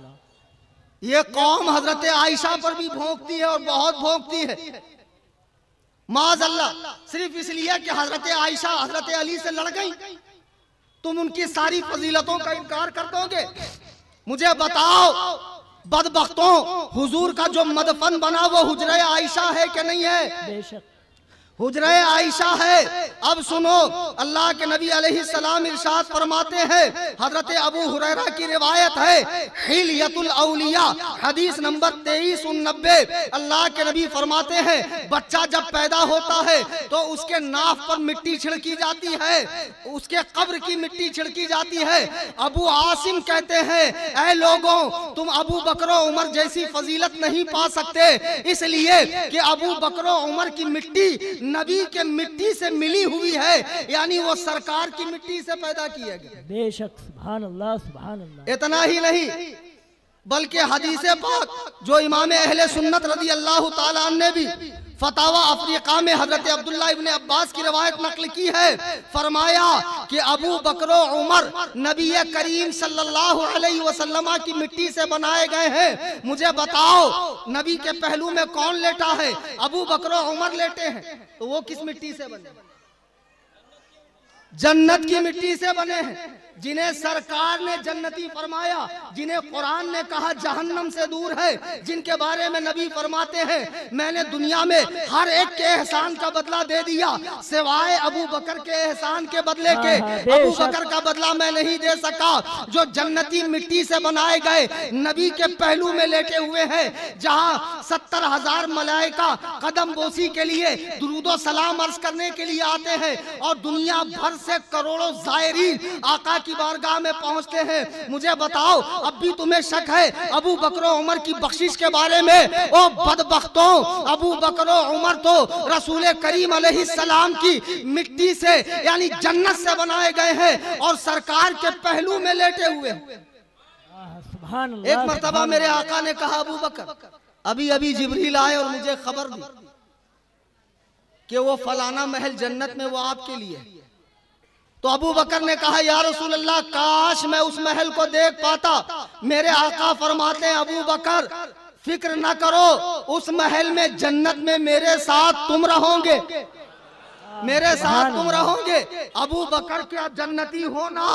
یہ قوم حضرت عائشہ پر بھی بھونکتی ہے اور بہت بھونکتی ہے، معاذ اللہ، صرف اس لیے کہ حضرت عائشہ حضرت علی سے لڑ گئی، تم ان کی ساری فضیلتوں کا انکار کر دو گے؟ مجھے بتاؤ بدبختوں، حضور کا جو مدفن بنا وہ حجرہ عائشہ ہے کہ نہیں ہے؟ بے شک حجرہ عائشہ ہے۔ اب سنو، اللہ کے نبی علیہ السلام ارشاد فرماتے ہیں، حضرت ابو ہریرہ کی روایت ہے، حلیۃ الاولیاء حدیث نمبر 2390، اللہ کے نبی فرماتے ہیں بچہ جب پیدا ہوتا ہے تو اس کے ناف پر مٹی چھڑکی جاتی ہے، اس کے قبر کی مٹی چھڑکی جاتی ہے۔ ابو عاصم کہتے ہیں اے لوگوں، تم ابو بکر و عمر جیسی فضیلت نہیں پا سکتے، اس لیے کہ ابو بکر و عمر کی مٹی نبی کے مٹی سے ملی ہوئی ہے، یعنی وہ سرکار کی مٹی سے پیدا کیے گئے۔ بے شک، سبحان اللہ سبحان اللہ۔ اتنا ہی نہیں، بلکہ حدیث پاک جو امام اہل سنت رضی اللہ تعالیٰ عنہ نے بھی فتاوی افریقہ میں حضرت عبداللہ ابن عباس کی روایت نقل کی ہے، فرمایا کہ ابو بکر و عمر نبی کریم صلی اللہ علیہ وسلم کی مٹی سے بنائے گئے ہیں، مجھے بتاؤ نبی کے پہلو میں کون لیٹا ہے؟ ابو بکر و عمر لیٹے ہیں، تو وہ کس مٹی سے بنے؟ جنت کی مٹی سے بنے ہیں، جنہیں سرکار نے جنتی فرمایا، جنہیں قرآن نے کہا جہنم سے دور ہے، جن کے بارے میں نبی فرماتے ہیں میں نے دنیا میں ہر ایک کے احسان کا بدلہ دے دیا سوائے ابو بکر کے احسان کے بدلے کے، ابو بکر کا بدلہ میں نہیں دے سکا، جو جنتی مٹی سے بنائے گئے نبی کے پہلو میں لیٹے ہوئے ہیں، جہاں 70,000 ملائکہ قدم بوسی کے لیے درود و سلام عرض کرنے کے لیے آتے ہیں، اور دنیا بھر سے کروڑوں زائرین آقا کی بارگاہ میں پہنچتے ہیں۔ مجھے بتاؤ اب بھی تمہیں شک ہے ابو بکر و عمر کی بخشش کے بارے میں؟ او بدبختوں، ابو بکر و عمر تو رسول کریم علیہ السلام کی مٹی سے یعنی جنت سے بنائے گئے ہیں اور سرکار کے پہلو میں لیٹے ہوئے ہیں۔ ایک مرتبہ میرے آقا نے کہا ابو بکر ابھی جبریل آئے اور مجھے خبر دی کہ وہ فلانا محل جنت میں وہ آپ کے لیے، تو ابو بکر نے کہا یا رسول اللہ کاش میں اس محل کو دیکھ پاتا۔ میرے آقا فرماتے ہیں ابو بکر فکر نہ کرو، اس محل میں جنت میں میرے ساتھ تم رہو گے، میرے ساتھ تم رہو گے۔ ابو بکر کیا جنتی ہونا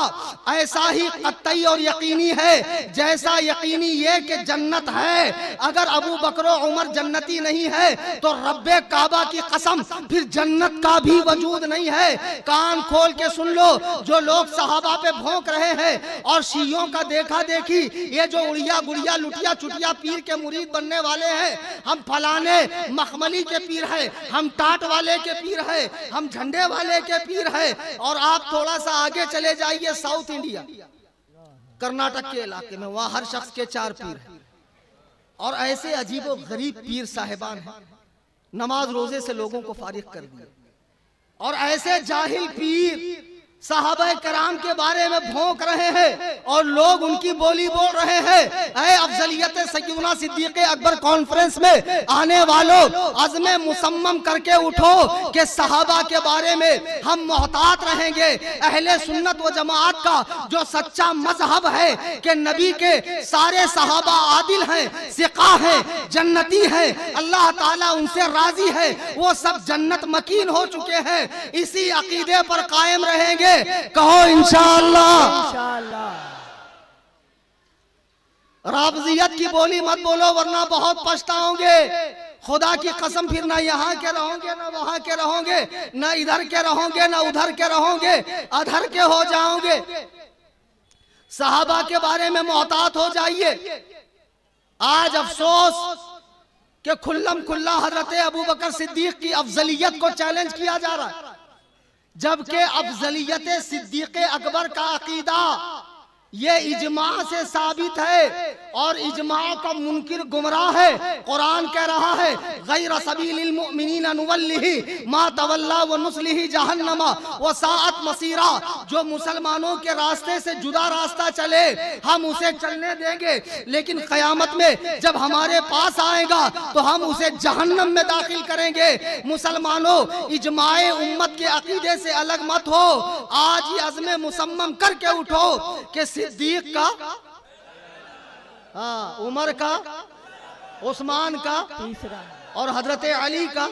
ایسا ہی قطعی اور یقینی ہے جیسا یقینی یہ کہ جنت ہے۔ اگر ابو بکر و عمر جنتی نہیں ہے تو رب کعبہ کی قسم پھر جنت کا بھی وجود نہیں ہے۔ کان کھول کے سن لو، جو لوگ صحابہ پہ بھونک رہے ہیں اور شیعوں کا دیکھا دیکھی، یہ جو اڑیا گڑیا لٹیا چٹیا پیر کے مرید بننے والے ہیں، ہم فلانے مخملی کے پیر ہیں، ہم ٹاٹ والے کے پیر ہیں، ہم جھنڈے والے کے پیر ہیں، اور آپ تھوڑا سا آگے چلے جائیے ساؤتھ انڈیا کرناٹک کے علاقے میں، وہاں ہر شخص کے 4 پیر ہیں، اور ایسے عجیب و غریب پیر صاحبان ہیں، نماز روزے سے لوگوں کو فارغ کر دیا، اور ایسے جاہل پیر صحابہ کرام کے بارے میں بھونک رہے ہیں اور لوگ ان کی بولی بول رہے ہیں۔ اے افضلیت سیدنا صدیق اکبر کانفرنس میں آنے والوں، عزم مصمم کر کے اٹھو کہ صحابہ کے بارے میں ہم محتاط رہیں گے۔ اہل سنت و جماعت کا جو سچا مذہب ہے کہ نبی کے سارے صحابہ عادل ہیں، ثقہ ہیں، جنتی ہیں، اللہ تعالیٰ ان سے راضی ہے، وہ سب جنت مکین ہو چکے ہیں، اسی عقیدے پر قائم رہیں گے۔ کہو انشاءاللہ۔ رافضیت کی بولی مت بولو ورنہ بہت پچھتاؤ گے، خدا کی قسم پھر نہ یہاں کے رہو گے نہ وہاں کے رہو گے، نہ ادھر کے رہو گے نہ ادھر کے رہو گے، ادھر کے ہو جاؤ گے۔ صحابہ کے بارے میں محتاط ہو جائیے۔ آج افسوس کہ کھلم کھلا حضرت ابو بکر صدیق کی افضلیت کو چیلنج کیا جا رہا ہے، جبکہ افضلیت صدیق اکبر کا عقیدہ یہ اجماع سے ثابت ہے، اور اجماع کا منکر گمراہ ہے۔ قرآن کہہ رہا ہے غیر سبیل المؤمنین نولہ ما تولا ونصلہ جہنم وساءت مصیرا، جو مسلمانوں کے راستے سے جدا راستہ چلے ہم اسے چلنے دیں گے، لیکن قیامت میں جب ہمارے پاس آئے گا تو ہم اسے جہنم میں داخل کریں گے۔ مسلمانوں اجماع امت کے عقیدے سے الگ مت ہو، آج یہ عزم مصمم کر کے اٹھو کہ صدیق کا، عمر کا، عثمان کا اور حضرت علی کا،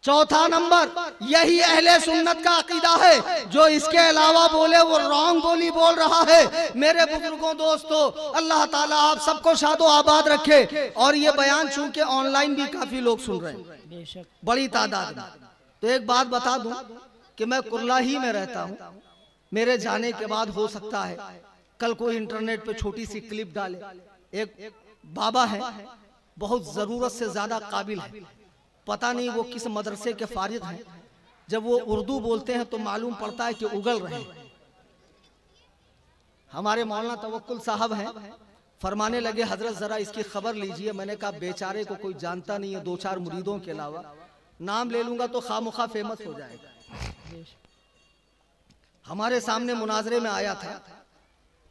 چوتھا نمبر یہی اہل سنت کا عقیدہ ہے۔ جو اس کے علاوہ بولے وہ رانگ بولی بول رہا ہے۔ میرے بزرگوں دوستو، اللہ تعالیٰ آپ سب کو شاد و آباد رکھے۔ اور یہ بیان چونکہ آن لائن بھی کافی لوگ سن رہے ہیں، بڑی تعداد میں، تو ایک بات بتا دوں کہ میں کرلا ہی میں رہتا ہوں، میرے جانے کے بعد ہو سکتا ہے کل کوئی انٹرنیٹ پہ چھوٹی سی کلپ ڈالے۔ ایک بابا ہے، بہت ضرورت سے زیادہ قابل ہے، پتہ نہیں وہ کس مدرسے کے فارغ ہیں، جب وہ اردو بولتے ہیں تو معلوم پڑتا ہے کہ اگل رہے ہیں۔ ہمارے مولانا توکل صاحب ہیں، فرمانے لگے حضرت ذرا اس کی خبر لیجئے۔ میں نے کہا بیچارے کو کوئی جانتا نہیں ہے 2-4 مریدوں کے علاوہ، نام لے لوں گا تو خامخواہ فیمس ہو جائے گا۔ ہمارے سامنے مناظرے میں آیا تھا،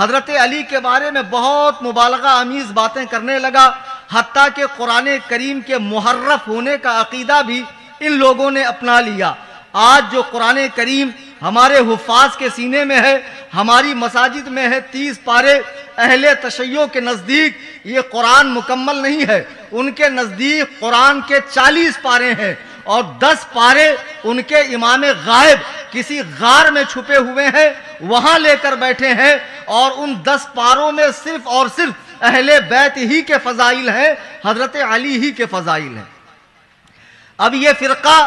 حضرت علی کے بارے میں بہت مبالغہ آمیز باتیں کرنے لگا، حتیٰ کہ قرآن کریم کے محرف ہونے کا عقیدہ بھی ان لوگوں نے اپنا لیا۔ آج جو قرآن کریم ہمارے حفاظ کے سینے میں ہے، ہماری مساجد میں ہے 30 پارے، اہل تشیع کے نزدیک یہ قرآن مکمل نہیں ہے، ان کے نزدیک قرآن کے 40 پارے ہیں، اور 10 پارے ان کے امام غائب کسی غار میں چھپے ہوئے ہیں، وہاں لے کر بیٹھے ہیں، اور ان 10 پاروں میں صرف اور صرف اہل بیت ہی کے فضائل ہیں، حضرت علی ہی کے فضائل ہیں۔ اب یہ فرقہ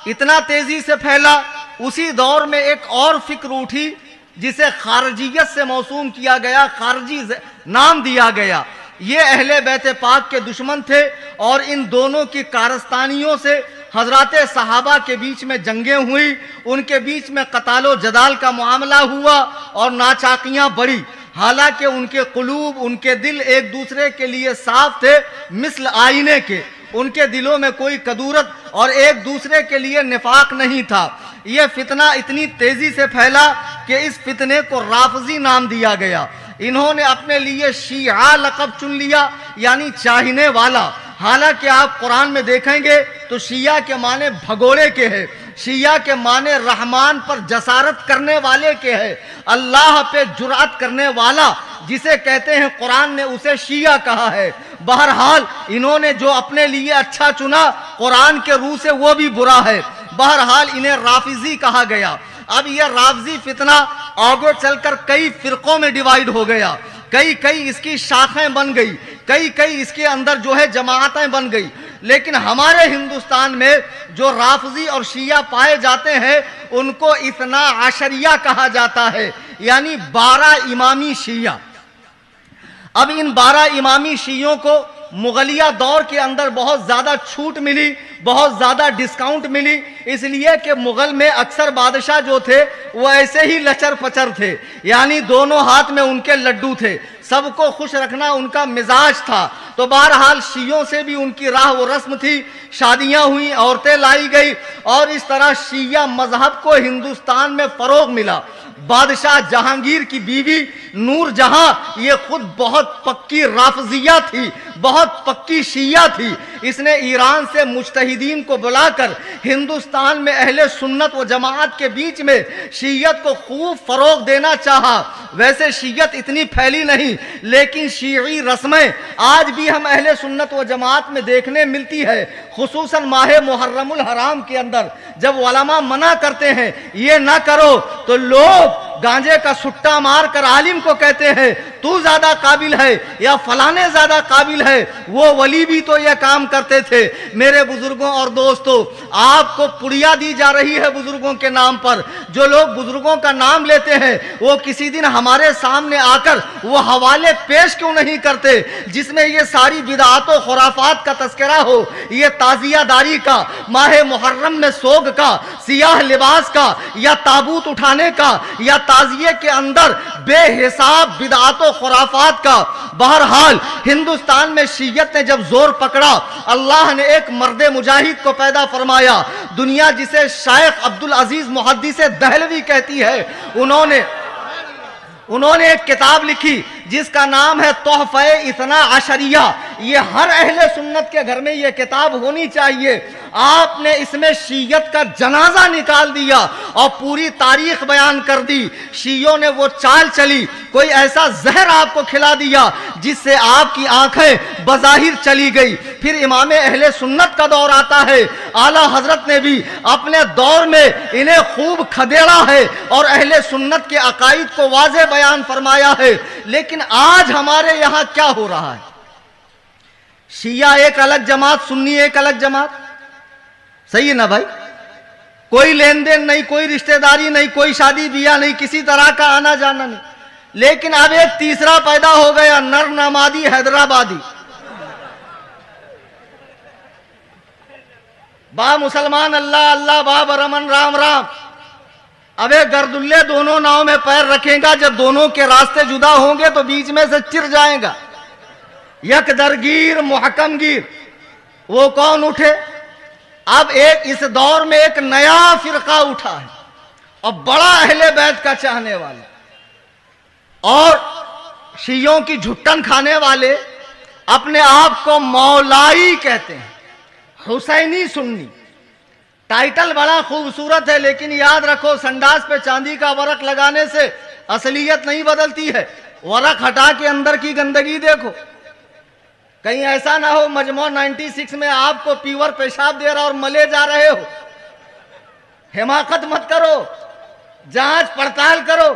اتنا تیزی سے پھیلا، اسی دور میں ایک اور فکر اٹھی جسے خارجیت سے موسوم کیا گیا، خارجی نام دیا گیا۔ یہ اہل بیت پاک کے دشمن تھے، اور ان دونوں کی کارستانیوں سے حضرات صحابہ کے بیچ میں جنگیں ہوئی، ان کے بیچ میں قتال و جدال کا معاملہ ہوا اور ناچاکیاں بڑھی، حالانکہ ان کے قلوب، ان کے دل ایک دوسرے کے لیے صاف تھے مثل آئینے کے، ان کے دلوں میں کوئی کدورت اور ایک دوسرے کے لیے نفاق نہیں تھا۔ یہ فتنہ اتنی تیزی سے پھیلا کہ اس فتنے کو رافضی نام دیا گیا۔ انہوں نے اپنے لیے شیعہ لقب چن لیا، یعنی چاہنے والا۔ حالانکہ آپ قرآن میں دیکھیں گے تو شیعہ کے معنی بھگوڑے کے ہیں، شیعہ کے معنی رحمان پر جسارت کرنے والے کے ہیں، اللہ پہ جرأت کرنے والا جسے کہتے ہیں، قرآن نے اسے شیعہ کہا ہے۔ بہرحال انہوں نے جو اپنے لیے اچھا چنا، قرآن کے روح سے وہ بھی برا ہے، بہرحال انہیں رافضی کہا گیا۔ اب یہ رافضی فتنہ آگے چل کر کئی فرقوں میں ڈیوائیڈ ہو گیا، کئی اس کی شاخیں بن گئی، کئی اس کے اندر جو ہے جماعتیں بن گئی۔ لیکن ہمارے ہندوستان میں جو رافضی اور شیعہ پائے جاتے ہیں ان کو اثنا عشریہ کہا جاتا ہے، یعنی 12 امامی شیعہ۔ اب ان 12 امامی شیعوں کو مغلیہ دور کے اندر بہت زیادہ چھوٹ ملی، بہت زیادہ ڈسکاؤنٹ ملی، اس لیے کہ مغل میں اکثر بادشاہ جو تھے وہ ایسے ہی لچر پچر تھے، یعنی دونوں ہاتھ میں ان کے لڈو تھے، سب کو خوش رکھنا ان کا مزاج تھا۔ تو بہرحال شیعوں سے بھی ان کی راہ و رسم تھی، شادیاں ہوئیں، عورتیں لائی گئی، اور اس طرح شیعہ مذہب کو ہندوستان میں فروغ ملا۔ بادشاہ جہانگیر کی بیوی نور جہاں یہ خود بہت پکی رافضیہ تھی، بہت پکی شیعہ تھی۔ اس نے ایران سے مجتہدین کو بلا کر ہندوستان میں اہل سنت و جماعت کے بیچ میں شیعت کو خوب فروغ دینا چاہا۔ ویسے شیعت اتنی پھیلی نہیں، لیکن شیعی رسمیں آج بھی ہم اہل سنت و جماعت میں دیکھنے ملتی ہے، خصوصاً ماہ محرم الحرام کے اندر جب علماء منع کرتے ہیں یہ نہ کرو تو لوگ گانجے کا سٹا مار کر عالم کو کہتے ہیں تو زیادہ قابل ہے یا فلانے زیادہ قابل ہے، وہ ولی بھی تو یہ کام کرتے تھے۔ میرے بزرگوں اور دوستوں، آپ کو پڑیا دی جا رہی ہے بزرگوں کے نام پر۔ جو لوگ بزرگوں کا نام لیتے ہیں وہ کسی دن ہمارے سامنے آ کر وہ حوالے پیش کیوں نہیں کرتے جس میں یہ ساری بدعات و خرافات کا تذکرہ ہو، یہ تعزیہ داری کا، ماہ محرم میں سوگ کا، سیاہ لباس کا، یا تابوت اٹھانے کا، یا تعزیے کے اندر بے حساب بدعات و خرافات کا۔ بہرحال ہندوستان میں شیعت نے جب زور پکڑا، اللہ نے ایک مرد مجاہد کو پیدا فرمایا، دنیا جسے شیخ عبدالعزیز محدث دہلوی کہتی ہے۔ انہوں نے ایک کتاب لکھی جس کا نام ہے تحفہ اثنا عشریہ۔ یہ ہر اہل سنت کے گھر میں یہ کتاب ہونی چاہیے۔ آپ نے اس میں شیعت کا جنازہ نکال دیا اور پوری تاریخ بیان کر دی۔ شیعوں نے وہ چال چلی، کوئی ایسا زہر آپ کو کھلا دیا جس سے آپ کی آنکھیں بظاہر چلی گئی۔ پھر امام اہل سنت کا دور آتا ہے، اعلیٰ حضرت نے بھی اپنے دور میں انہیں خوب کھدیڑا ہے اور اہل سنت کے عقائد کو واضح بیان فرمایا ہے۔ لیکن آج ہمارے یہاں کیا ہو رہا ہے؟ شیعہ ایک الگ جماعت، سنی ایک الگ جماعت، صحیح ہے نا بھائی؟ کوئی لین دین نہیں، کوئی رشتہ داری نہیں، کوئی شادی بیاہ نہیں، کسی طرح کا آنا جانا نہیں۔ لیکن اب ایک تیسرا پیدا ہو گیا، نر نمادی حیدرآبادی۔ با مسلمان اللہ اللہ، با برمن رام رام۔ اب ایک گردلے دونوں ناؤں میں پیر رکھیں گا، جب دونوں کے راستے جدا ہوں گے تو بیچ میں سے چر جائیں گا۔ یک درگیر محکم گیر، وہ کون اٹھے؟ اب اس دور میں ایک نیا فرقہ اٹھا ہے اور بڑا اہل بیت کا چاہنے والا، اور شیعوں کی جھٹن کھانے والے اپنے آپ کو مولائی کہتے ہیں، حسینی سنی۔ ٹائٹل بڑا خوبصورت ہے، لیکن یاد رکھو سنڈاس پہ چاندی کا ورق لگانے سے اصلیت نہیں بدلتی ہے۔ ورق ہٹا کے اندر کی گندگی دیکھو، کہیں ایسا نہ ہو مجموعہ 96 میں آپ کو پیور پیشاب دے رہا اور ملے جا رہے ہو۔ حماقت مت کرو، جانچ پڑتال کرو۔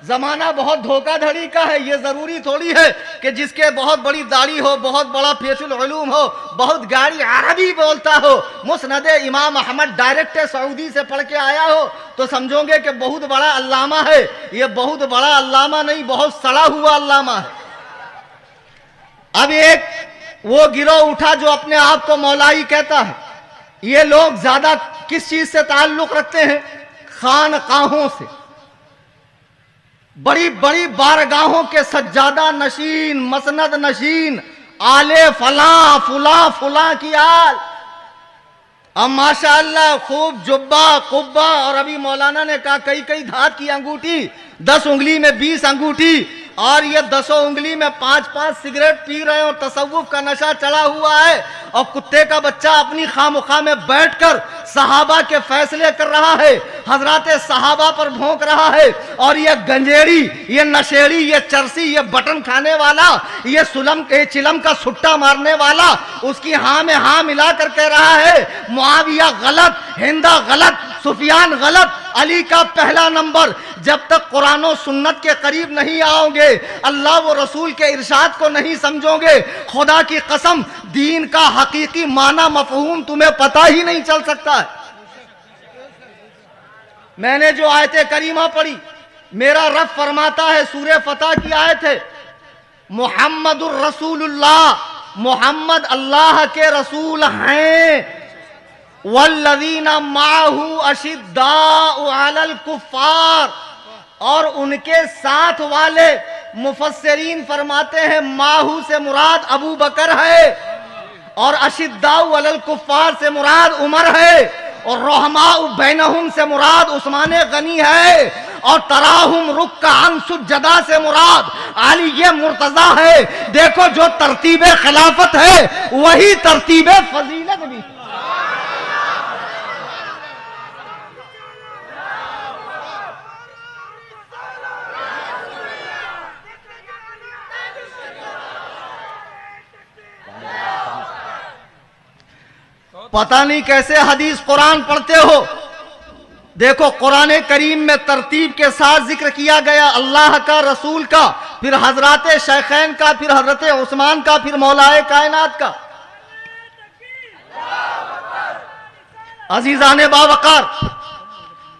زمانہ بہت دھوکہ دھڑی کا ہے، یہ ضروری تھوڑی ہے کہ جس کے بہت بڑی داڑھی ہو، بہت بڑا فیض العلوم ہو، بہت گاڑی عربی بولتا ہو، مسند امام احمد ڈائریکٹ سعودی سے پڑھ کے آیا ہو تو سمجھو گے کہ بہت بڑا علامہ ہے۔ یہ بہت بڑا علامہ نہیں، بہت سڑا ہوا علامہ ہے۔ اب ایک وہ گروہ اٹھا جو اپنے آپ کو مولائی کہتا ہے۔ یہ لوگ زیادہ کس چیز سے تعلق رکھتے ہیں؟ خانقاہوں سے۔ بڑی بڑی بارگاہوں کے سجادہ نشین، مسند نشین، آل فلاں فلاں فلاں کی آل۔ اب ماشاءاللہ خوب جبہ قبہ، اور ابھی مولانا نے کہا کئی دھات کی انگوٹھی، 10 انگلی میں 20 انگوٹھی، اور یہ 10 انگلی میں 5 سگریٹ پی رہے ہیں اور تصوف کا نشہ چڑھا ہوا ہے، اور کتے کا بچہ اپنی خامخواہ میں بیٹھ کر صحابہ کے فیصلے کر رہا ہے، حضرات صحابہ پر بھونک رہا ہے، اور یہ گنجیڑی، یہ نشیڑی، یہ چرسی، یہ بٹن کھانے والا، یہ چلم کا سٹا مارنے والا اس کی ہاں میں ہاں ملا کر کہہ رہا ہے معاویہ غلط، ہندا غلط، سفیان غلط، علی کا پہلا نمبر۔ جب تک قرآن و سنت کے قریب نہیں آؤ گے، اللہ و رسول کے ارشاد کو نہیں سمجھو گے، خدا کی قسم دین کا حقیقی معنی مفہوم تمہیں پتہ ہی نہیں چل سکتا ہے۔ میں نے جو آیت کریمہ پڑھی، میرا رب فرماتا ہے، سورہ فتح کی آیت ہے، محمد الرسول اللہ، محمد اللہ کے رسول ہیں، والذین معہ اشداء علی الکفار، اور ان کے ساتھ والے، مفسرین فرماتے ہیں معہ سے مراد ابو بکر ہے، اور اشداء علی الکفار سے مراد عمر ہے، اور رحماء بینہم سے مراد عثمان غنی ہے، اور تراہم رکعا سجدا سے مراد علی مرتضی ہے۔ دیکھو جو ترتیب خلافت ہے وہی ترتیب فضیلت بھی۔ پتہ نہیں کیسے حدیث قرآن پڑھتے ہو۔ دیکھو قرآن کریم میں ترتیب کے ساتھ ذکر کیا گیا، اللہ کا، رسول کا، پھر حضرات شیخین کا، پھر حضرت عثمان کا، پھر مولائے کائنات کا۔ عزیزان باوقار،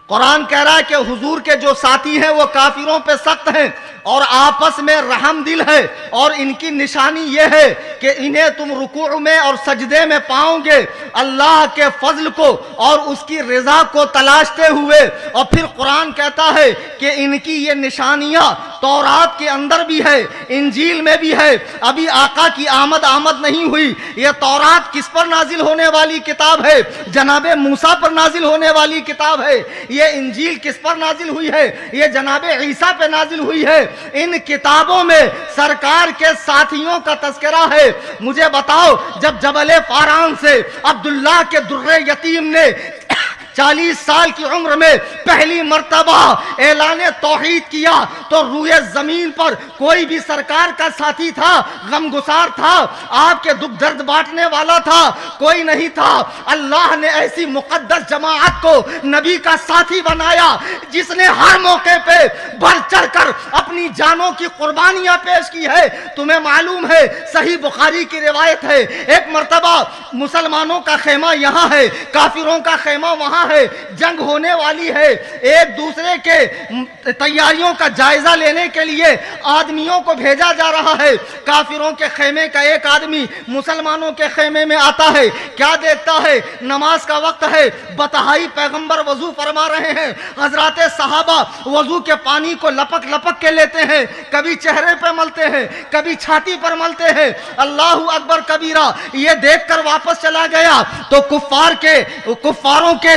قرآن کہہ رہا ہے کہ حضور کے جو ساتھی ہیں وہ کافروں پہ سخت ہیں اور آپس میں رحم دل ہے، اور ان کی نشانی یہ ہے کہ انہیں تم رکوع میں اور سجدے میں پاؤ گے اللہ کے فضل کو اور اس کی رضا کو تلاشتے ہوئے۔ اور پھر قرآن کہتا ہے کہ ان کی یہ نشانیاں تورات کے اندر بھی ہے، انجیل میں بھی ہے۔ ابھی آقا کی آمد نہیں ہوئی۔ یہ تورات کس پر نازل ہونے والی کتاب ہے؟ جناب موسیٰ پر نازل ہونے والی کتاب ہے۔ یہ انجیل کس پر نازل ہوئی ہے؟ یہ جناب عیسیٰ پہ نازل ہوئی ہے۔ ان کتابوں میں سرکار کے ساتھیوں کا تذکرہ ہے۔ مجھے بتاؤ، جب جبل فاران سے عبداللہ کے در یتیم نے 40 سال کی عمر میں پہلی مرتبہ اعلان توحید کیا تو روئے زمین پر کوئی بھی سرکار کا ساتھی تھا؟ غمگسار تھا؟ آپ کے دکھ درد بانٹنے والا تھا؟ کوئی نہیں تھا۔ اللہ نے ایسی مقدس جماعت کو نبی کا ساتھی بنایا جس نے ہر موقع پہ بڑھ چڑھ کر اپنی جانوں کی قربانیاں پیش کی ہے۔ تمہیں معلوم ہے، صحیح بخاری کی روایت ہے، ایک مرتبہ مسلمانوں کا خیمہ یہاں ہے، کافروں کا خیمہ وہاں ہے، جنگ ہونے والی ہے، ایک دوسرے کے تیاریوں کا جائزہ لینے کے لیے آدمیوں کو بھیجا جا رہا ہے۔ کافروں کے خیمے کا ایک آدمی مسلمانوں کے خیمے میں آتا ہے، کیا دیکھتا ہے؟ نماز کا وقت ہے، بتہائی پیغمبر وضو فرما رہے ہیں۔ حضرات صحابہ وضو کے پانی کو لپک لپک کے لیتے ہیں، کبھی چہرے پہ ملتے ہیں، کبھی چھاتی پر ملتے ہیں۔ اللہ اکبر کبیرہ، یہ دیکھ کر واپس چلا گیا تو کفاروں کے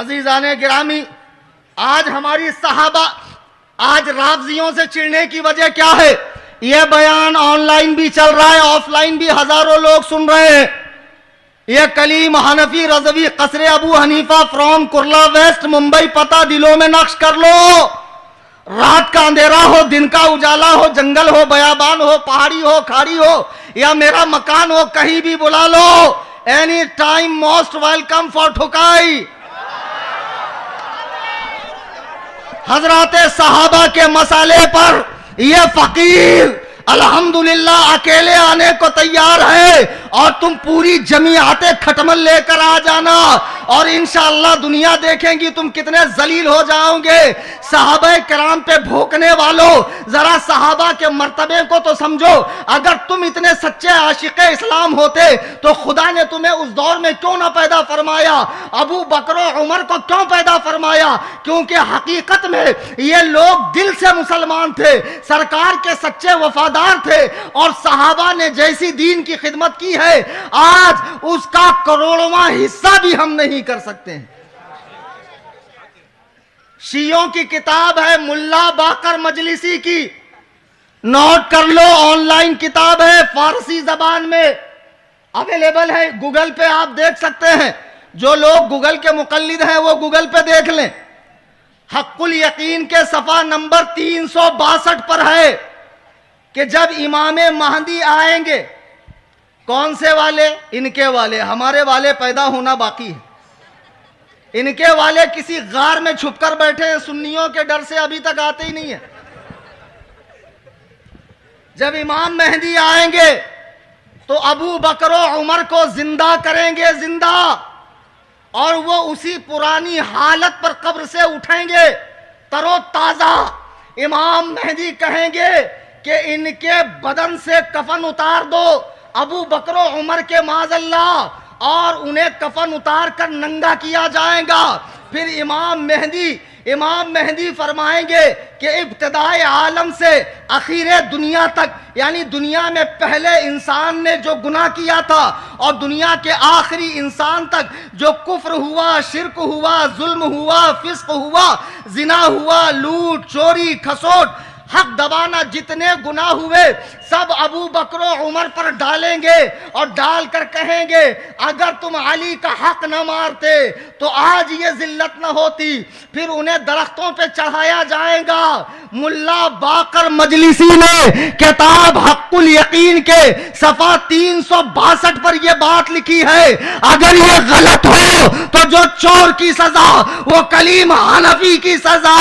عزیزان گرامی، آج ہماری صحابہ، آج رافضیوں سے چڑھنے کی وجہ کیا ہے؟ یہ بیان آن لائن بھی چل رہا ہے، آف لائن بھی ہزاروں لوگ سن رہے ہیں۔ یہ کلیم حنفی رضوی قصر ابو حنیفہ فرام کرلا ویسٹ ممبئی، پتہ دلوں میں نقش کر لو۔ رات کا اندھیرا ہو، دن کا اجالا ہو، جنگل ہو، بیابان ہو، پہاڑی ہو، کھاڑی ہو، یا میرا مکان ہو، کہیں بھی بلا لو، anytime most welcome for ٹھکائی۔ حضرات صحابہ کے مسئلے پر یہ فقیر الحمدللہ اکیلے آنے کو تیار ہے، اور تم پوری جماعت کھٹمل لے کر آ جانا، اور انشاءاللہ دنیا دیکھیں گی تم کتنے ذلیل ہو جاؤ گے۔ صحابہ کرام پہ بھوکنے والوں، ذرا صحابہ کے مرتبے کو تو سمجھو۔ اگر تم اتنے سچے عاشق اسلام ہوتے تو خدا نے تمہیں اس دور میں کیوں نہ پیدا فرمایا؟ ابو بکر و عمر کو کیوں پیدا فرمایا؟ کیونکہ حقیقت میں یہ لوگ دل سے مسلمان تھے، سرکار کے سچے وفادار تھے، اور صحابہ نے جیسی دین کی خدمت کی ہے آج اس کا کروڑواں حصہ بھی ہم نہیں کر سکتے ہیں۔ شیعوں کی کتاب ہے ملا باقر مجلسی کی، نوٹ کر لو، آن لائن کتاب ہے، فارسی زبان میں اویلیبل ہے، گوگل پہ آپ دیکھ سکتے ہیں۔ جو لوگ گوگل کے مقلد ہیں وہ گوگل پہ دیکھ لیں۔ حق الیقین کے صفحہ نمبر 362 پر ہے کہ جب امام مہدی آئیں گے، کون سے والے؟ ان کے والے، ہمارے والے پیدا ہونا باقی ہے۔ ان کے والے کسی غار میں چھپ کر بیٹھے ہیں، سنیوں کے ڈر سے ابھی تک آتے ہی نہیں ہیں۔ جب امام مہدی آئیں گے تو ابو بکر و عمر کو زندہ کریں گے، زندہ، اور وہ اسی پرانی حالت پر قبر سے اٹھیں گے، تر و تازہ۔ امام مہدی کہیں گے کہ ان کے بدن سے کفن اتار دو، ابو بکر و عمر کے معاذ اللہ، اور انہیں کفن اتار کر ننگا کیا جائے گا۔ پھر امام مہدی فرمائیں گے کہ ابتدائے عالم سے اخیر دنیا تک، یعنی دنیا میں پہلے انسان نے جو گناہ کیا تھا اور دنیا کے آخری انسان تک جو کفر ہوا، شرک ہوا، ظلم ہوا، فسق ہوا، زنا ہوا، لوٹ، چوری، کھسوٹ، حق دبانا، جتنے گناہ ہوئے سب ابو بکر و عمر پر ڈالیں گے، اور ڈال کر کہیں گے اگر تم علی کا حق نہ مارتے تو آج یہ ذلت نہ ہوتی۔ پھر انہیں درختوں پہ چڑھایا جائے گا۔ ملا باقر مجلسی نے کتاب حق الیقین کے صفحہ 362 پر یہ بات لکھی ہے، اگر یہ غلط ہو تو جو چور کی سزا وہ کلیم حنفی کی سزا۔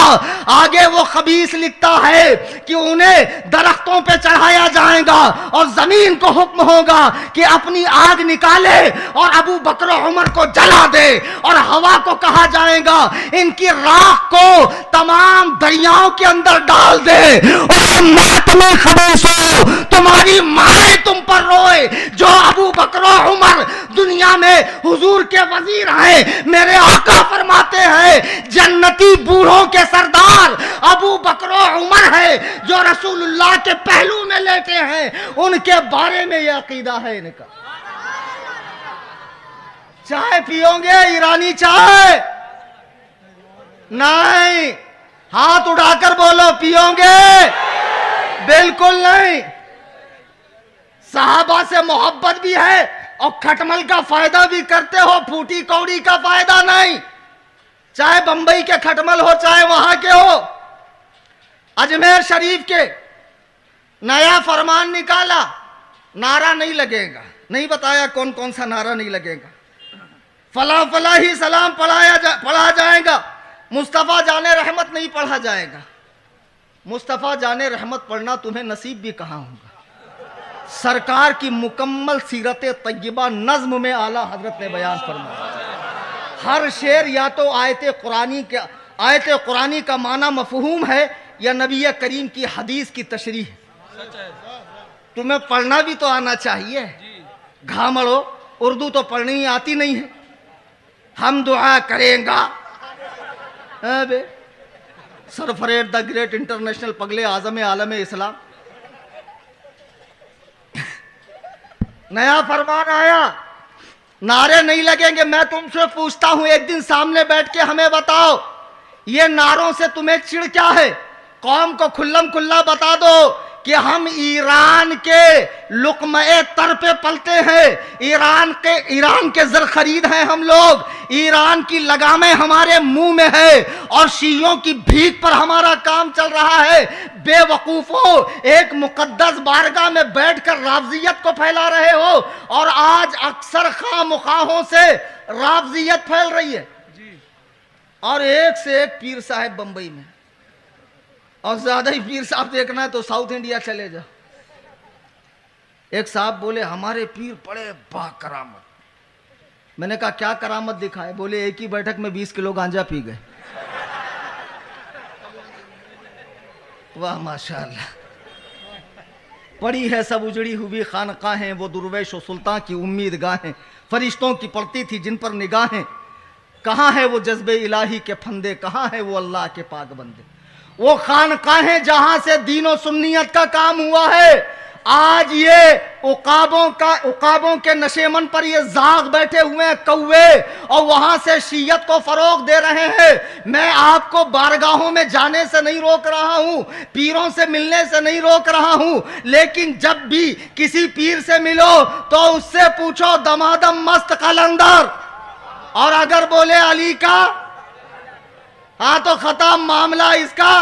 آگے وہ خبیث لکھتا ہے کہ انہیں درختوں پہ چڑھایا جائے گا، اور زمین کو حکم ہوگا کہ اپنی آگ نکالے اور ابو بکر و عمر کو جلا دے، اور ہوا کو کہا جائے گا ان کی راکھ کو تمام دریاؤں کے اندر ڈال دے، اور ماتم خبیثو، تمہاری مائیں تم پر روئے جو ابو بکر و عمر دنیا میں حضور کے وزیر ہیں۔ میرے آقا فرماتے ہیں جنتی بوڑھوں کے سردار ابو بکر و عمر ہے جو رسول اللہ کے پہلو میں لیٹے ہیں، ان کے بارے میں یہ عقیدہ ہے ان کا۔ چائے پیو گے ایرانی چائے؟ نہیں، ہاتھ اٹھا کر بولو، پیو گے؟ بالکل نہیں۔ صحابہ سے محبت بھی ہے اور کھٹمل کا فائدہ بھی کرتے ہو، پھوٹی کوڑی کا فائدہ نہیں۔ چاہے بمبئی کے کھٹمل ہو، چاہے وہاں کے ہو۔ اجمیر شریف کے نیا فرمان نکالا، نعرہ نہیں لگے گا، نہیں بتایا کون کون سا نعرہ نہیں لگے گا، فلاں فلاں ہی سلام پڑھا جائے گا، مصطفیٰ جان رحمت نہیں پڑھا جائے گا۔ مصطفیٰ جان رحمت پڑھنا تمہیں نصیب بھی کہاں ہوگا۔ سرکار کی مکمل سیرت طیبہ نظم میں اعلیٰ حضرت نے بیان فرمایا، ہر شعر یا تو آیت قرآنی کا معنی مفہوم ہے یا نبی کریم کی حدیث کی تشریح۔ تمہیں پڑھنا بھی تو آنا چاہیے، گھامڑو، اردو تو پڑھنی آتی نہیں ہے۔ ہم دعا کریں گا سرفریٹ دا گریٹ انٹرنیشنل پگلے اعظم عالم اسلام، نیا فرمان آیا نعرے نہیں لگیں گے. میں تم سے پوچھتا ہوں ایک دن سامنے بیٹھ کے ہمیں بتاؤ یہ نعروں سے تمہیں چڑ کیا ہے؟ قوم کو کھلم کھلا بتا دو کہ ہم ایران کے لقمہ تر پہ پلتے ہیں, ایران کے زر خرید ہیں ہم لوگ, ایران کی لگامیں ہمارے منہ میں ہے اور شیعوں کی بھیک پر ہمارا کام چل رہا ہے. بے وقوفو, ایک مقدس بارگاہ میں بیٹھ کر رافضیت کو پھیلا رہے ہو اور آج اکثر خواہ مخواہوں سے رافضیت پھیل رہی ہے. اور ایک سے ایک پیر صاحب بمبئی میں, اور زیادہ ہی پیر صاحب دیکھنا ہے تو ساؤتھ انڈیا چلے جا. ایک صاحب بولے ہمارے پیر بڑے با کرامت. میں نے کہا کیا کرامت دکھائے؟ بولے ایک ہی بیٹھک میں 20 کلو گانجا پی گئے. واہ ماشاءاللہ. پڑی ہے سب اجڑی ہوئی خانقاہیں, وہ درویش و سلطان کی امید گاہیں, فرشتوں کی پڑتی تھی جن پر نگاہیں. کہاں ہے وہ جذب الہی کے پھندے, کہاں ہے وہ اللہ کے پاک بندے. وہ خانقاہیں جہاں سے دین و سنیت کا کام ہوا ہے, آج یہ عقابوں کے نشیمن پر یہ زاغ بیٹھے ہوئے ہیں کوے, اور وہاں سے شیعت کو فروغ دے رہے ہیں. میں آپ کو بارگاہوں میں جانے سے نہیں روک رہا ہوں, پیروں سے ملنے سے نہیں روک رہا ہوں, لیکن جب بھی کسی پیر سے ملو تو اس سے پوچھو دمادم مست قلندر, اور اگر بولے علی کا ہاں تو ختم, معاملہ اس کا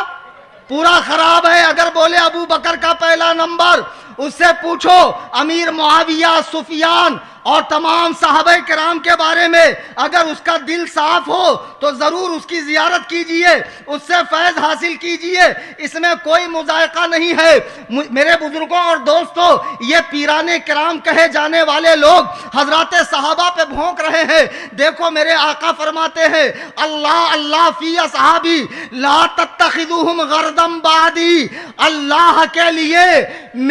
پورا خراب ہے. اگر بولے ابو بکر کا پہلا نمبر, اس سے پوچھو امیر معاویہ, سفیان اور تمام صحابہ کرام کے بارے میں. اگر اس کا دل صاف ہو تو ضرور اس کی زیارت کیجئے, اس سے فیض حاصل کیجئے, اس میں کوئی مذائقہ نہیں ہے. میرے بزرگوں اور دوستوں, یہ پیران کرام کہے جانے والے لوگ حضرات صحابہ پہ بھونک رہے ہیں. دیکھو میرے آقا فرماتے ہیں اللہ اللہ فی اصحابی لا تتخذوہم غردم بعدی. اللہ کے لیے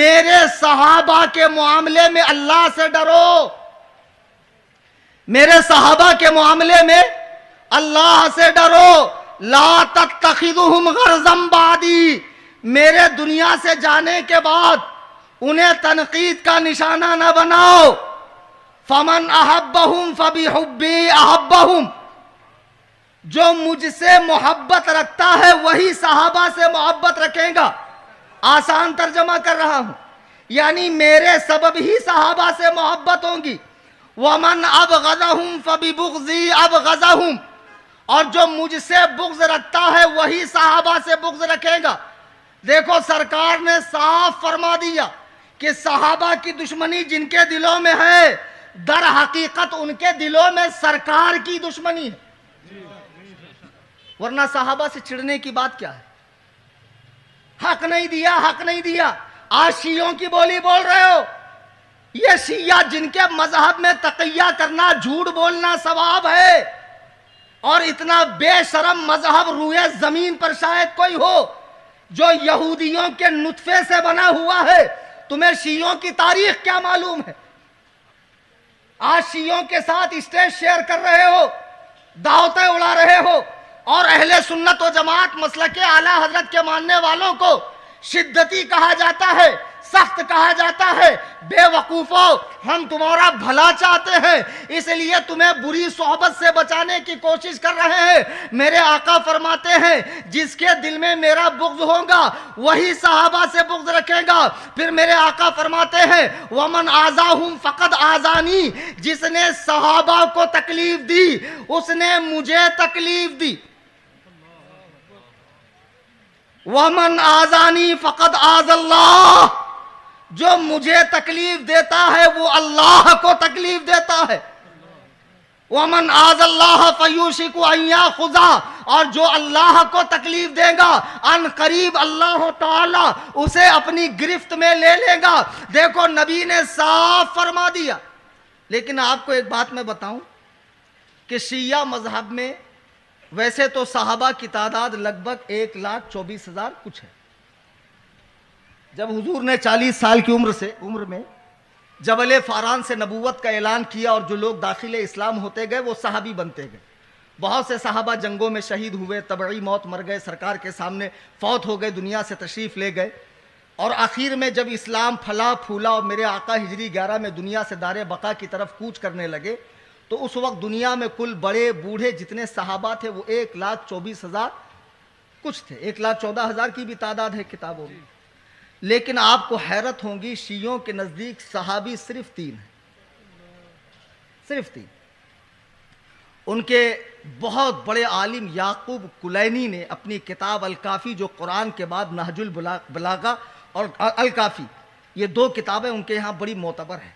میرے صحابہ کے معاملے میں اللہ سے ڈرو, میرے صحابہ کے معاملے میں اللہ سے ڈرو. لا تتخذوہم غرضم بعدی, میرے دنیا سے جانے کے بعد انہیں تنقید کا نشانہ نہ بناؤ. فمن احبہم فبحبی احبہم, جو مجھ سے محبت رکھتا ہے وہی صحابہ سے محبت رکھے گا. آسان ترجمہ کر رہا ہوں, یعنی میرے سبب ہی صحابہ سے محبت ہوگی. وَمَنْ أَبْغَضَهُمْ فَبِبُغْضِي أَبْغَضَهُمْ, اور جو مجھ سے بغض رکھتا ہے وہی صحابہ سے بغض رکھے گا. دیکھو سرکار نے صاف فرما دیا کہ صحابہ کی دشمنی جن کے دلوں میں ہے, در حقیقت ان کے دلوں میں سرکار کی دشمنی ہے. ورنہ صحابہ سے چڑھنے کی بات کیا ہے؟ حق نہیں دیا, حق نہیں دیا. آج شیعوں کی بولی بول رہے ہو. یہ شیعہ جن کے مذہب میں تقیہ کرنا, جھوٹ بولنا ثواب ہے, اور اتنا بے شرم مذہب روئے زمین پر شاید کوئی ہو جو یہودیوں کے نطفے سے بنا ہوا ہے. تمہیں شیعوں کی تاریخ کیا معلوم ہے؟ آج شیعوں کے ساتھ اسٹیج شیئر کر رہے ہو, دعوتیں اڑا رہے ہو, اور اہل سنت و جماعت مسلک اعلیٰ حضرت کے ماننے والوں کو شدتی کہا جاتا ہے, سخت کہا جاتا ہے. بے وقوفو, ہم تمہارا بھلا چاہتے ہیں, اس لیے تمہیں بری صحبت سے بچانے کی کوشش کر رہے ہیں. میرے آقا فرماتے ہیں جس کے دل میں میرا بغض ہوگا وہی صحابہ سے بغض رکھے گا. پھر میرے آقا فرماتے ہیں وَمَنْ آذَاهُمْ فَقَدْ آذَانِي, جس نے صحابہ کو تکلیف دی اس نے مجھے تکلیف دی. وَمَنْ آذَانِي فَقَدْ آذَى اللَّهُ, جو مجھے تکلیف دیتا ہے وہ اللہ کو تکلیف دیتا ہے. وَمَنْ آذَى اللَّهَ فَيُوشِكُ أَنْ يَأْخُذَهُ, اور جو اللہ کو تکلیف دے گا ان قریب اللہ تعالی اسے اپنی گرفت میں لے لے گا. دیکھو نبی نے صاف فرما دیا. لیکن آپ کو ایک بات میں بتاؤں کہ شیعہ مذہب میں ویسے تو صحابہ کی تعداد لگ بھگ 1,24,000 کچھ ہے. جب حضور نے 40 سال کی عمر میں جبل فاران سے نبوت کا اعلان کیا اور جو لوگ داخل اسلام ہوتے گئے وہ صحابی بنتے گئے. بہت سے صحابہ جنگوں میں شہید ہوئے, طبعی موت مر گئے, سرکار کے سامنے فوت ہو گئے, دنیا سے تشریف لے گئے. اور آخر میں جب اسلام پھلا پھولا اور میرے آقا ہجری 11 میں دنیا سے دار بقا کی طرف کوچ کرنے لگے تو اس وقت دنیا میں کل بڑے بوڑھے جتنے صحابہ تھے وہ 1,24,000 کچھ تھے، 1,14,000 کی بھی تعداد ہے کتابوں میں. لیکن آپ کو حیرت ہوگی شیعوں کے نزدیک صحابی صرف 3 ہیں، صرف 3. ان کے بہت بڑے عالم یعقوب کلینی نے اپنی کتاب الکافی، جو قرآن کے بعد نہج البلاغہ اور الکافی، یہ 2 کتابیں ان کے یہاں بڑی معتبر ہیں.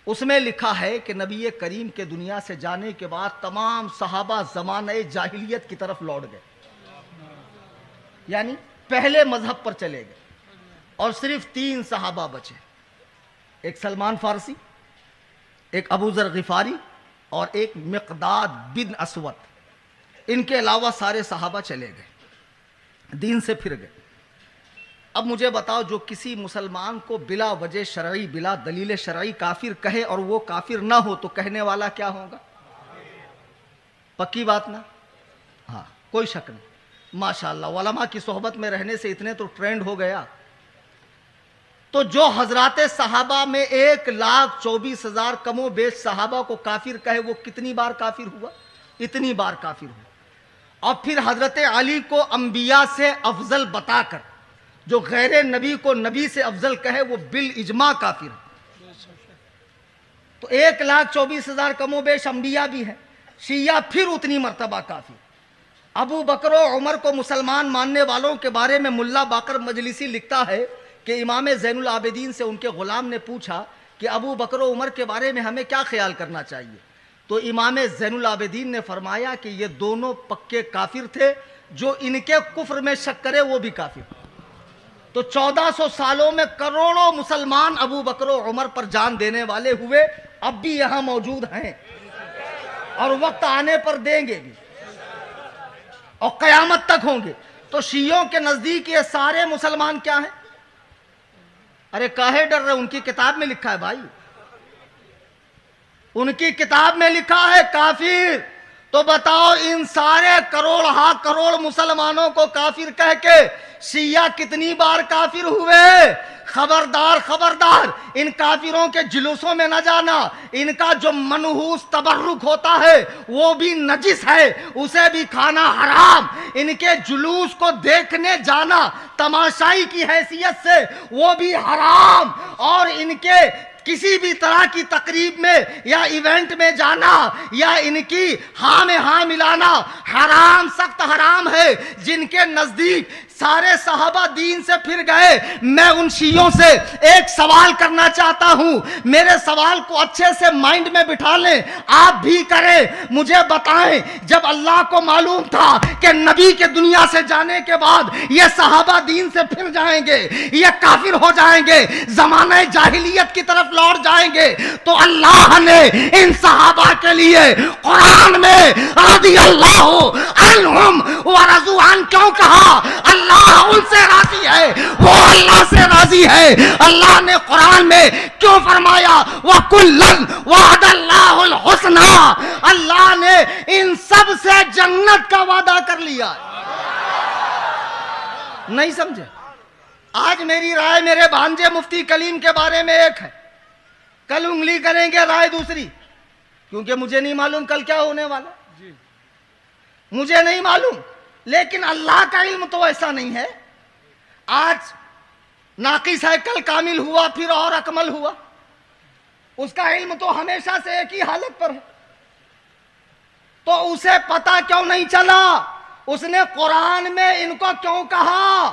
اس میں لکھا ہے کہ نبی کریم کے دنیا سے جانے کے بعد تمام صحابہ زمانہ جاہلیت کی طرف لوٹ گئے، یعنی پہلے مذہب پر چلے گئے، اور صرف 3 صحابہ بچے، ایک سلمان فارسی، ایک ابو ذر غفاری اور ایک مقداد بن اسود. ان کے علاوہ سارے صحابہ چلے گئے، دین سے پھر گئے. اب مجھے بتاؤ، جو کسی مسلمان کو بلا وجہ شرعی، بلا دلیل شرعی کافر کہے اور وہ کافر نہ ہو تو کہنے والا کیا ہوگا؟ پکی بات نا؟ ہاں، کوئی شک نہیں. ماشاءاللہ علماء کی صحبت میں رہنے سے اتنے تو ٹرینڈ ہو گیا. تو جو حضرات صحابہ میں 1,24,000 کم و بیش صحابہ کو کافر کہے، وہ کتنی بار کافر ہوا؟ اتنی بار کافر ہوا. اور پھر حضرت علی کو انبیاء سے افضل بتا کر جو غیر نبی کو نبی سے افضل کہے وہ بالاجماع کافر ہے. تو 1,24,000 کم و بیش انبیاء بھی ہیں. شیعہ پھر اتنی مرتبہ کافر. ابو بکر و عمر کو مسلمان ماننے والوں کے بارے میں ملا باقر مجلسی لکھتا ہے کہ امام زین العابدین سے ان کے غلام نے پوچھا کہ ابو بکر و عمر کے بارے میں ہمیں کیا خیال کرنا چاہیے. تو امام زین العابدین نے فرمایا کہ یہ دونوں پکے کافر تھے، جو ان کے کفر میں شک کرے وہ بھی کافر. تو 1400 سالوں میں کروڑوں مسلمان ابو بکر و عمر پر جان دینے والے ہوئے، اب بھی یہاں موجود ہیں اور وقت آنے پر دیں گے بھی اور قیامت تک ہوں گے. تو شیعوں کے نزدیک یہ سارے مسلمان کیا ہیں؟ ارے کاہے ڈر رہے؟ ان کی کتاب میں لکھا ہے بھائی، ان کی کتاب میں لکھا ہے کافر. تو بتاؤ ان سارے کروڑ مسلمانوں کو کافر کہہ کے شیعہ کتنی بار کافر ہوئے؟ خبردار خبردار، ان کافروں کے جلوسوں میں نہ جانا. ان کا جو منحوس تبرک ہوتا ہے وہ بھی نجس ہے، اسے بھی کھانا حرام. ان کے جلوس کو دیکھنے جانا تماشائی کی حیثیت سے وہ بھی حرام. اور ان کے کسی بھی طرح کی تقریب میں یا ایونٹ میں جانا یا ان کی ہاں میں ہاں ملانا حرام، سخت حرام ہے. جن کے نزدیک سارے صحابہ دین سے پھر گئے، میں ان شیعوں سے ایک سوال کرنا چاہتا ہوں. میرے سوال کو اچھے سے مائنڈ میں بٹھا لیں، آپ بھی کریں. مجھے بتائیں، جب اللہ کو معلوم تھا کہ نبی کے دنیا سے جانے کے بعد یہ صحابہ دین سے پھر جائیں گے، یہ کافر ہو جائیں گے، زمانہ جاہلیت کی طرف لوٹ جائیں گے، تو اللہ نے ان صحابہ کے لیے قرآن میں رضی اللہ عنہم ورضوا عنہ کیوں کہا؟ اللہ ان سے راضی ہے، وہ اللہ سے راضی ہے. اللہ نے قرآن میں کیوں فرمایا وَكُلًّا وَعَدَ اللَّهُ الْحُسْنَى؟ اللہ نے ان سب سے جنت کا وعدہ کر لیا. نہیں سمجھے؟ آج میری رائے میرے بھانجے مفتی کلیم کے بارے میں ایک ہے، کل انگلی کریں گے رائے دوسری، کیونکہ مجھے نہیں معلوم کل کیا ہونے والا، مجھے نہیں معلوم. لیکن اللہ کا علم تو ایسا نہیں ہے. آج ناقص ہے، کل کامل ہوا، پھر اور اکمل ہوا. اس کا علم تو ہمیشہ سے ایک ہی حالت پر ہے. تو اسے پتا کیوں نہیں چلا؟ اس نے قرآن میں ان کو کیوں کہا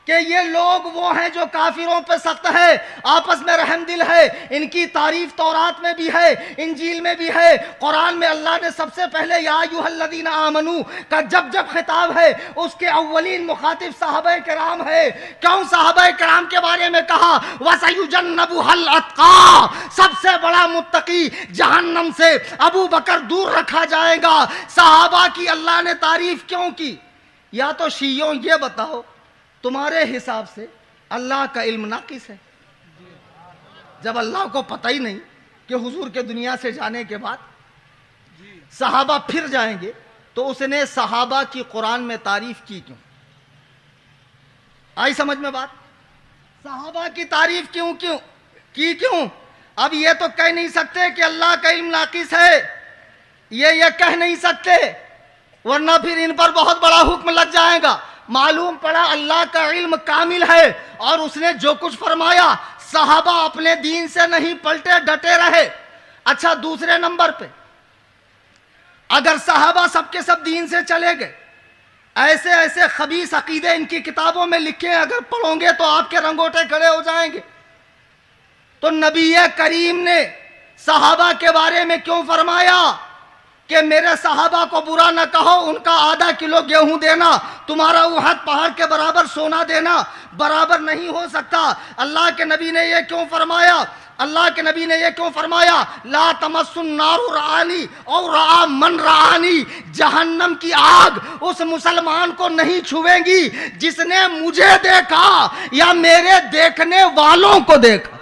کہ یہ لوگ وہ ہیں جو کافروں پہ سخت ہے، آپس میں رحم دل ہے؟ ان کی تعریف تورات میں بھی ہے، انجیل میں بھی ہے. قرآن میں اللہ نے سب سے پہلے یا ایھا الذین آمنو کا جب خطاب ہے، اس کے اولین مخاطب صحابہ کرام ہے. کیوں صحابہ کرام کے بارے میں کہا وَسَيُجَنَّبُهَا الْأَتْقَى؟ سب سے بڑا متقی جہنم سے ابو بکر دور رکھا جائے گا. صحابہ کی اللہ نے تعریف کیوں کی؟ یا تو شیعوں یہ بتاؤ تمہارے حساب سے اللہ کا علم ناقص ہے؟ جب اللہ کو پتہ ہی نہیں کہ حضور کے دنیا سے جانے کے بعد صحابہ پھر جائیں گے، تو اس نے صحابہ کی قرآن میں تعریف کی کیوں؟ آئی سمجھ میں بات؟ صحابہ کی تعریف کیوں کی کیوں؟ اب یہ تو کہہ نہیں سکتے کہ اللہ کا علم ناقص ہے. یہ کہہ نہیں سکتے ورنہ پھر ان پر بہت بڑا حکم لگ جائے گا. معلوم پڑا اللہ کا علم کامل ہے اور اس نے جو کچھ فرمایا صحابہ اپنے دین سے نہیں پلٹے ڈٹے رہے. اچھا دوسرے نمبر پہ اگر صحابہ سب کے سب دین سے چلے گئے ایسے ایسے خبیث عقیدے ان کی کتابوں میں لکھے ہیں اگر پڑھو گے تو آپ کے رنگوٹے کھڑے ہو جائیں گے. تو نبی کریم نے صحابہ کے بارے میں کیوں فرمایا کہ میرے صحابہ کو برا نہ کہو, ان کا آدھا کلو گیہوں دینا تمہارا احد پہاڑ کے برابر سونا دینا برابر نہیں ہو سکتا. اللہ کے نبی نے یہ کیوں فرمایا؟ اللہ کے نبی نے یہ کیوں فرمایا لا تمس النار رعانی اور رعا من رعانی, جہنم کی آگ اس مسلمان کو نہیں چھوے گی جس نے مجھے دیکھا یا میرے دیکھنے والوں کو دیکھا.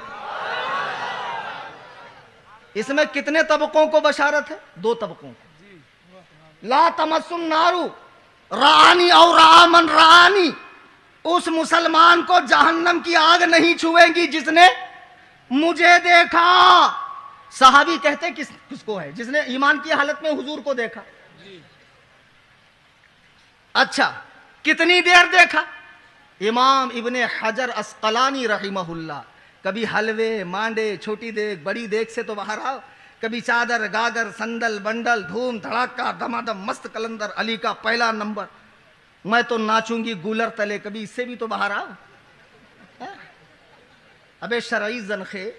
اس میں کتنے طبقوں کو بشارت ہے؟ 2 طبقوں کو. لا تمس النار رعانی اور رعا من رعانی, اس مسلمان کو جہنم کی آگ نہیں چھوے گی جس نے مجھے دیکھا. صحابی کہتے کس کو ہے؟ جس نے ایمان کی حالت میں حضور کو دیکھا. اچھا کتنی دیر دیکھا؟ امام ابن حجر عسقلانی رحمہ اللہ کبھی حلوے مانڈے چھوٹی دیگ بڑی دیگ سے تو باہر آؤ, کبھی چادر گاگر سندل بنڈل دھوم دھڑاکہ دمادم مست کلندر علی کا پہلا نمبر, میں تو ناچوں گی گولر تلے, کبھی اس سے بھی تو باہر آؤ. ابے شرعی زنخے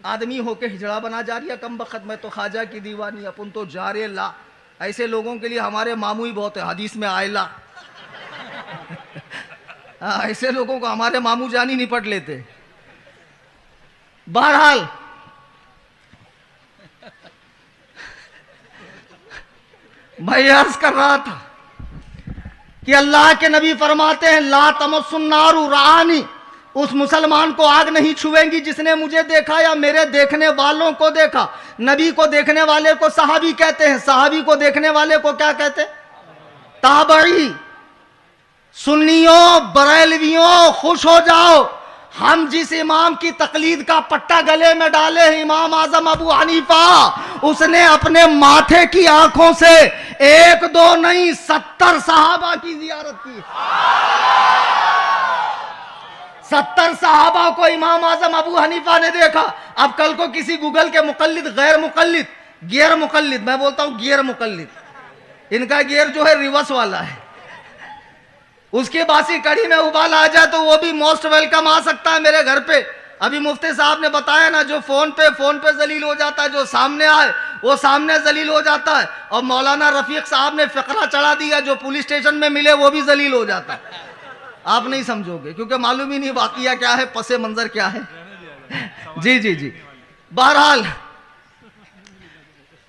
آدمی ہو کے ہجڑا بنا جا رہی ہے کم بخت, میں تو خواجہ کی دیوانی اپن تو جارے لا. ایسے لوگوں کے لیے ہمارے ماموں ہی بہت ہے, حدیث میں آئلہ. ایسے لوگوں کو ہمارے ماموں جانی نپٹ لیتے. بہرحال میں عرض کر رہا تھا کہ اللہ کے نبی فرماتے ہیں لا تمس النار رعانی, اس مسلمان کو آگ نہیں چھویں گی جس نے مجھے دیکھا یا میرے دیکھنے والوں کو دیکھا. نبی کو دیکھنے والے کو صحابی کہتے ہیں, صحابی کو دیکھنے والے کو کیا کہتے ہیں؟ تابعی. سنیوں بریلویوں خوش ہو جاؤ, ہم جس امام کی تقلید کا پٹا گلے میں ڈالے ہیں امام اعظم ابو حنیفہ, اس نے اپنے ماتھے کی آنکھوں سے 1 2 نہیں 70 صحابہ کی زیارت کی. 70 صحابہ کو امام اعظم ابو حنیفہ نے دیکھا. اب کل کو کسی گوگل کے مقلد غیر مقلد گیئر مقلد, میں بولتا ہوں گیئر مقلد, ان کا گیئر جو ہے ریورس والا ہے, اس کی باسی کڑی میں ابال آ جائے تو وہ بھی موسٹ ویلکم آ سکتا ہے میرے گھر پہ. ابھی مفتی صاحب نے بتایا نا, جو فون پہ ذلیل ہو جاتا ہے, جو سامنے آئے وہ سامنے ذلیل ہو جاتا ہے. اور مولانا رفیق صاحب نے فقرہ چڑھا دیا, جو پولیس اسٹیشن میں ملے وہ بھی ذلیل ہو جاتا ہے. آپ نہیں سمجھو گے کیونکہ معلوم ہی نہیں واقعہ کیا ہے, پس منظر کیا ہے. جی بہرحال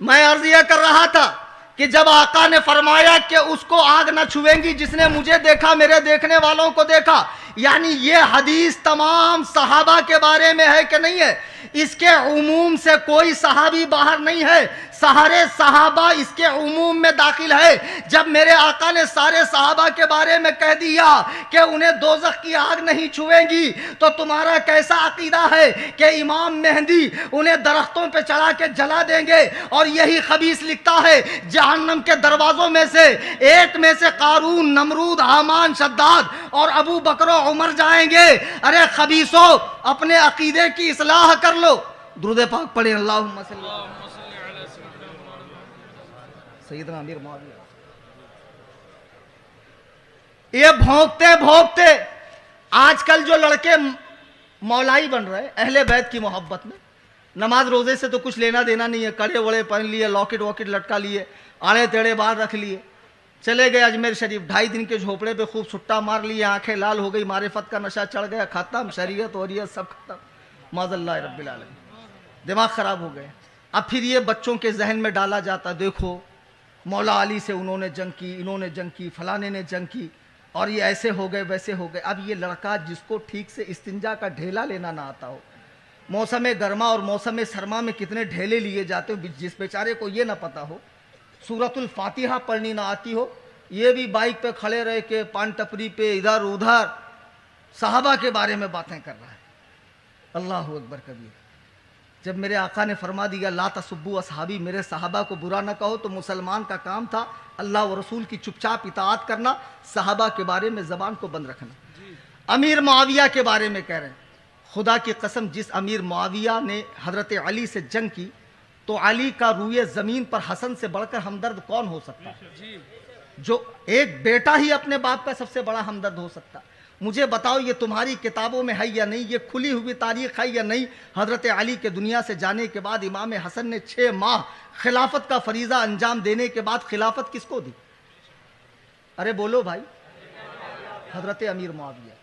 میں عرض یہ کر رہا تھا کہ جب آقا نے فرمایا کہ اس کو آگ نہ چھویں گی جس نے مجھے دیکھا میرے دیکھنے والوں کو دیکھا, یعنی یہ حدیث تمام صحابہ کے بارے میں ہے کہ نہیں ہے؟ اس کے عموم سے کوئی صحابی باہر نہیں ہے, سارے صحابہ اس کے عموم میں داخل ہے. جب میرے آقا نے سارے صحابہ کے بارے میں کہہ دیا کہ انہیں دوزخ کی آگ نہیں چھویں گی, تو تمہارا کیسا عقیدہ ہے کہ امام مہدی انہیں درختوں پہ چڑھا کے جلا دیں گے؟ اور یہی خبیث لکھتا ہے جہنم کے دروازوں میں سے ایک میں سے قارون, نمرود, حامان, شداد اور ابو بکر و عمر جائیں گے. ارے خبیثو, اپنے عقیدے کی اصلاح کر لو. درود پاک پڑھیں. اللہم صلی اللہ سیدنا امیر معاویہ. یہ بھونکتے بھونکتے آج کل جو لڑکے مولائی بن رہے اہل بیت کی محبت میں, نماز روزے سے تو کچھ لینا دینا نہیں ہے, کڑے وڑے پہن لیے, لاکٹ واکٹ لٹکا لیے, آڑے تیڑے بال رکھ لیے, چلے گئے اجمیر شریف, 2.5 دن کے جھوپڑے پہ خوب سٹا مار لیے, آنکھیں لال ہو گئی, معرفت کا نشہ چڑھ گیا, ختم, شریعت وریعت سب ختم, معاذ اللہ رب العالمین, دماغ خراب ہو گئے. اب پھر یہ بچوں کے ذہن میں ڈالا جاتا, دیکھو مولا علی سے انہوں نے جنگ کی, انہوں نے جنگ کی, فلانے نے جنگ کی, اور یہ ایسے ہو گئے ویسے ہو گئے. اب یہ لڑکا جس کو ٹھیک سے استنجا کا ڈھیلا لینا نہ آتا ہو, موسم گرما اور موسم سرما میں کتنے ڈھیلے لیے جاتے ہو, جس بیچارے کو یہ نہ پتا ہو, سورۃ الفاتحہ پڑھنی نہ آتی ہو, یہ بھی بائک پہ کھڑے رہ کے پان ٹپری پہ ادھر ادھر صحابہ کے بارے میں باتیں کر رہا ہے. اللہ اکبر کبیر. جب میرے آقا نے فرما دیا لا تسبوا اصحابی، میرے صحابہ کو برا نہ کہو، تو مسلمان کا کام تھا اللہ و رسول کی چپ چاپ اطاعت کرنا، صحابہ کے بارے میں زبان کو بند رکھنا۔ امیر معاویہ کے بارے میں کہہ رہے ہیں، خدا کی قسم جس امیر معاویہ نے حضرت علی سے جنگ کی، تو علی کا روئے زمین پر حسن سے بڑھ کر ہمدرد کون ہو سکتا ہے؟ جو ایک بیٹا ہی اپنے باپ کا سب سے بڑا ہمدرد ہو سکتا۔ مجھے بتاؤ یہ تمہاری کتابوں میں ہے یا نہیں، یہ کھلی ہوئی تاریخ ہے یا نہیں؟ حضرت علی کے دنیا سے جانے کے بعد امام حسن نے 6 ماہ خلافت کا فریضہ انجام دینے کے بعد خلافت کس کو دی؟ ارے بولو بھائی، حضرت امیر معاویہ۔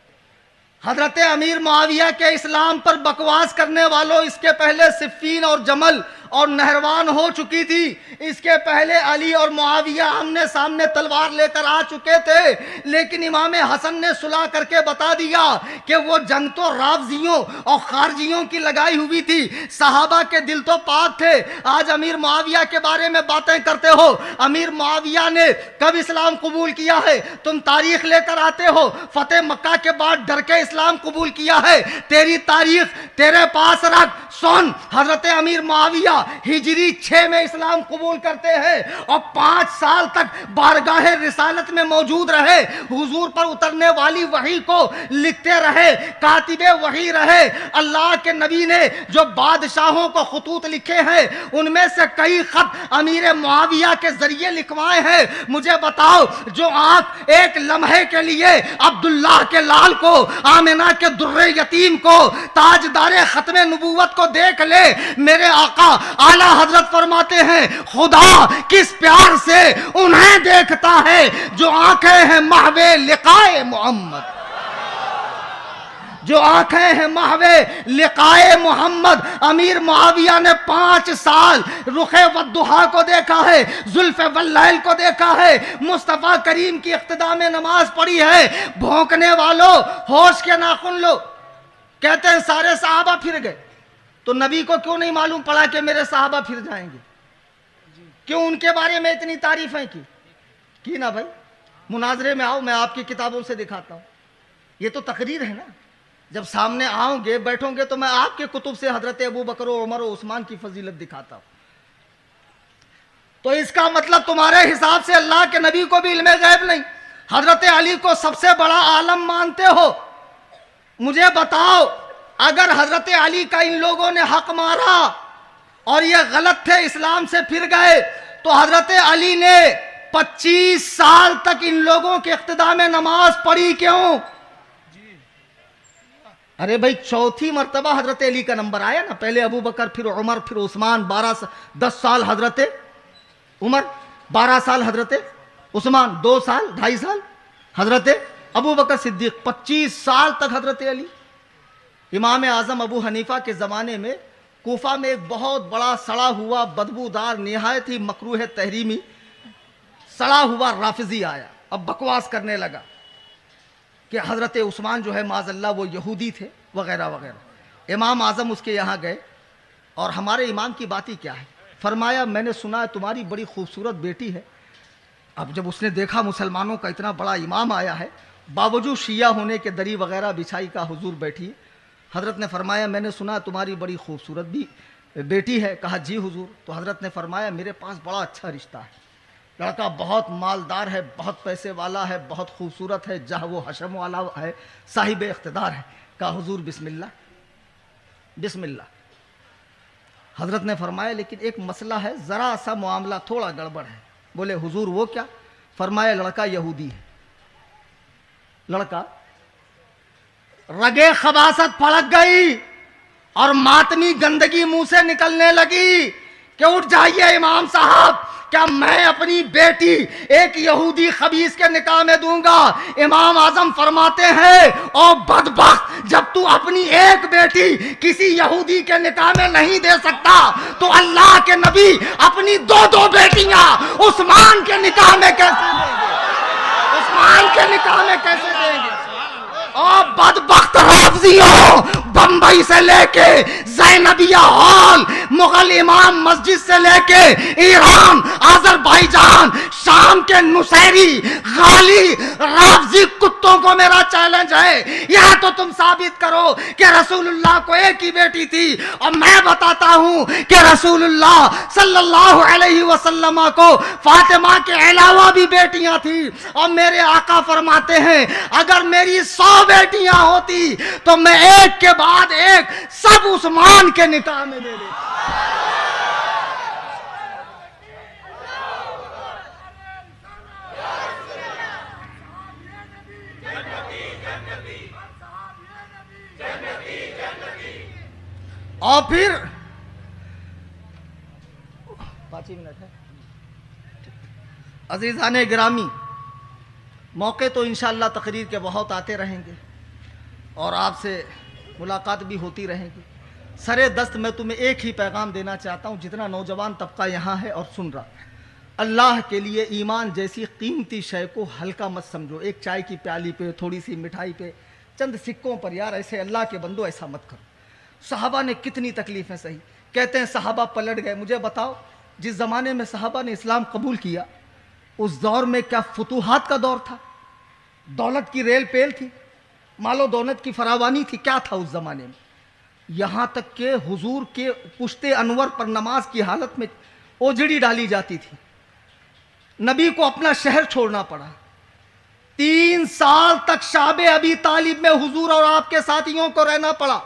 حضرت امیر معاویہ کے اسلام پر بکواس کرنے والوں، اس کے پہلے صفین اور جمل اور نہروان ہو چکی تھی، اس کے پہلے علی اور معاویہ آمنے سامنے تلوار لے کر آ چکے تھے، لیکن امام حسن نے صلح کر کے بتا دیا کہ وہ جنگ تو رافضیوں اور خارجیوں کی لگائی ہوئی تھی، صحابہ کے دل تو پاک تھے۔ آج امیر معاویہ کے بارے میں باتیں کرتے ہو، امیر معاویہ نے کب اسلام قبول کیا ہے؟ تم تاریخ لے کر آتے ہو، فتح مکہ کے بعد ڈر کے اسلام قبول کیا ہے، تیری تاریخ تیرے پاس رکھ سن۔ حضرت امیر معاویہ ہجری 6 میں اسلام قبول کرتے ہیں اور 5 سال تک بارگاہ رسالت میں موجود رہے، حضور پر اترنے والی وحی کو لکھتے رہے، کاتب وحی رہے۔ اللہ کے نبی نے جو بادشاہوں کو خطوط لکھے ہیں ان میں سے کئی خط امیر معاویہ کے ذریعے لکھوائے ہیں۔ مجھے بتاؤ، جو آنکھ ایک لمحے کے لیے عبداللہ کے لال کو، آمنہ کے در یتیم کو، تاجدار ختم نبوت کو دیکھ لے، میرے آقا اعلیٰ حضرت فرماتے ہیں خدا کس پیار سے انہیں دیکھتا ہے جو آنکھیں ہیں محو لقائے محمد، جو آنکھیں ہیں محو لقائے محمد۔ امیر معاویہ نے 5 سال رخ والضحیٰ کو دیکھا ہے، زلف واللیل کو دیکھا ہے، مصطفیٰ کریم کی اقتداء میں نماز پڑھی ہے۔ بھونکنے والوں ہوش کے ناخن لو، کہتے ہیں سارے صحابہ پھر گئے، تو نبی کو کیوں نہیں معلوم پڑا کہ میرے صحابہ پھر جائیں گے؟ کیوں ان کے بارے میں اتنی تعریفیں کی نا بھائی؟ مناظرے میں آؤ، میں آپ کی کتابوں سے دکھاتا ہوں، یہ تو تقریر ہے نا۔ جب سامنے آؤں گے بیٹھوں گے تو میں آپ کے کتب سے حضرت ابو بکر و عمر و عثمان کی فضیلت دکھاتا ہوں۔ تو اس کا مطلب تمہارے حساب سے اللہ کے نبی کو بھی علم غیب نہیں، حضرت علی کو سب سے بڑا عالم مانتے ہو۔ مجھے بتاؤ، اگر حضرت علی کا ان لوگوں نے حق مارا اور یہ غلط تھے، اسلام سے پھر گئے، تو حضرت علی نے 25 سال تک ان لوگوں کے اقتداء میں نماز پڑھی کیوں؟ ارے بھائی 4تھی مرتبہ حضرت علی کا نمبر آیا نا، پہلے ابو بکر، پھر عمر، پھر عثمان، 10 سال حضرت عمر، 12 سال حضرت عثمان، 2 سال 2.5 سال حضرت ابو بکر صدیق، 25 سال تک حضرت علی۔ امام اعظم ابو حنیفہ کے زمانے میں کوفہ میں ایک بہت بڑا سڑا ہوا بدبودار نہایت ہی مکروہ تحریمی سڑا ہوا رافضی آیا، اب بکواس کرنے لگا کہ حضرت عثمان جو ہے معاذ اللہ وہ یہودی تھے وغیرہ وغیرہ۔ امام اعظم اس کے یہاں گئے اور ہمارے امام کی بات ہی کیا ہے، فرمایا میں نے سنا ہے تمہاری بڑی خوبصورت بیٹی ہے۔ اب جب اس نے دیکھا مسلمانوں کا اتنا بڑا امام آیا ہے، باوجود شیعہ ہونے کے دری وغیرہ بچھائی کا حضور بیٹھی ہے، حضرت نے فرمایا میں نے سنا تمہاری بڑی خوبصورت بھی بیٹی ہے۔ کہا جی حضور۔ تو حضرت نے فرمایا میرے پاس بڑا اچھا رشتہ ہے، لڑکا بہت مالدار ہے، بہت پیسے والا ہے، بہت خوبصورت ہے، جہو و حشم والا ہے، صاحب اقتدار ہے۔ کہا حضور بسم اللہ بسم اللہ۔ حضرت نے فرمایا لیکن ایک مسئلہ ہے، ذرا سا معاملہ تھوڑا گڑبڑ ہے۔ بولے حضور وہ کیا؟ فرمایا لڑکا یہودی ہے، لڑکا۔ رگے خباثت پھڑک گئی اور ماتمی گندگی منہ سے نکلنے لگی کہ اٹھ جائیے امام صاحب، کیا میں اپنی بیٹی ایک یہودی خبیث کے نکاح میں دوں گا؟ امام اعظم فرماتے ہیں او بدبخت، جب تو اپنی ایک بیٹی کسی یہودی کے نکاح میں نہیں دے سکتا تو اللہ کے نبی اپنی 2 بیٹیاں عثمان کے نکاح میں کیسے دیں گے؟ عثمان کے نکاح میں کیسے دیں گے؟ او بدبخت رافضیوں، بمبئی سے لے کے زینبیہ ہال، مغل امام مسجد سے لے کے ایران، آذربائیجان، شام کے نصیری، غالی، رافضی کتوں کو میرا چیلنج ہے، یا تو تم ثابت کرو کہ رسول اللہ کو ایک ہی بیٹی تھی، اور میں بتاتا ہوں کہ رسول اللہ صلی اللہ علیہ وسلم کو فاطمہ کے علاوہ بھی بیٹیاں تھیں، اور میرے آقا فرماتے ہیں اگر میری 100 بیٹیاں ہوتی تو میں ایک کے بعد ایک سب عثمان کے نکاح میں دے دیتا۔ اور پھر 5 منٹ ہے عزیزان گرامی، موقع تو انشاءاللہ تقریر کے بہت آتے رہیں گے اور آپ سے ملاقات بھی ہوتی رہیں گی۔ سرے دست میں تمہیں ایک ہی پیغام دینا چاہتا ہوں، جتنا نوجوان طبقہ یہاں ہے اور سن رہا، اللہ کے لیے ایمان جیسی قیمتی شے کو ہلکا مت سمجھو۔ ایک چائے کی پیالی پہ، تھوڑی سی مٹھائی پہ، چند سکوں پر یار ایسے اللہ کے بندو ایسا مت کرو۔ صحابہ نے کتنی تکلیفیں سہی، کہتے ہیں صحابہ پلٹ گئے۔ مجھے بتاؤ جس زمانے میں صحابہ نے اسلام قبول کیا اس دور میں کیا فتوحات کا دور تھا؟ دولت کی ریل پیل تھی؟ مال و دولت کی فراوانی تھی؟ کیا تھا اس زمانے میں؟ یہاں تک کہ حضور کے پشت انور پر نماز کی حالت میں اوجڑی ڈالی جاتی تھی، نبی کو اپنا شہر چھوڑنا پڑا، 3 سال تک شعب ابی طالب میں حضور اور آپ کے ساتھیوں کو رہنا پڑا۔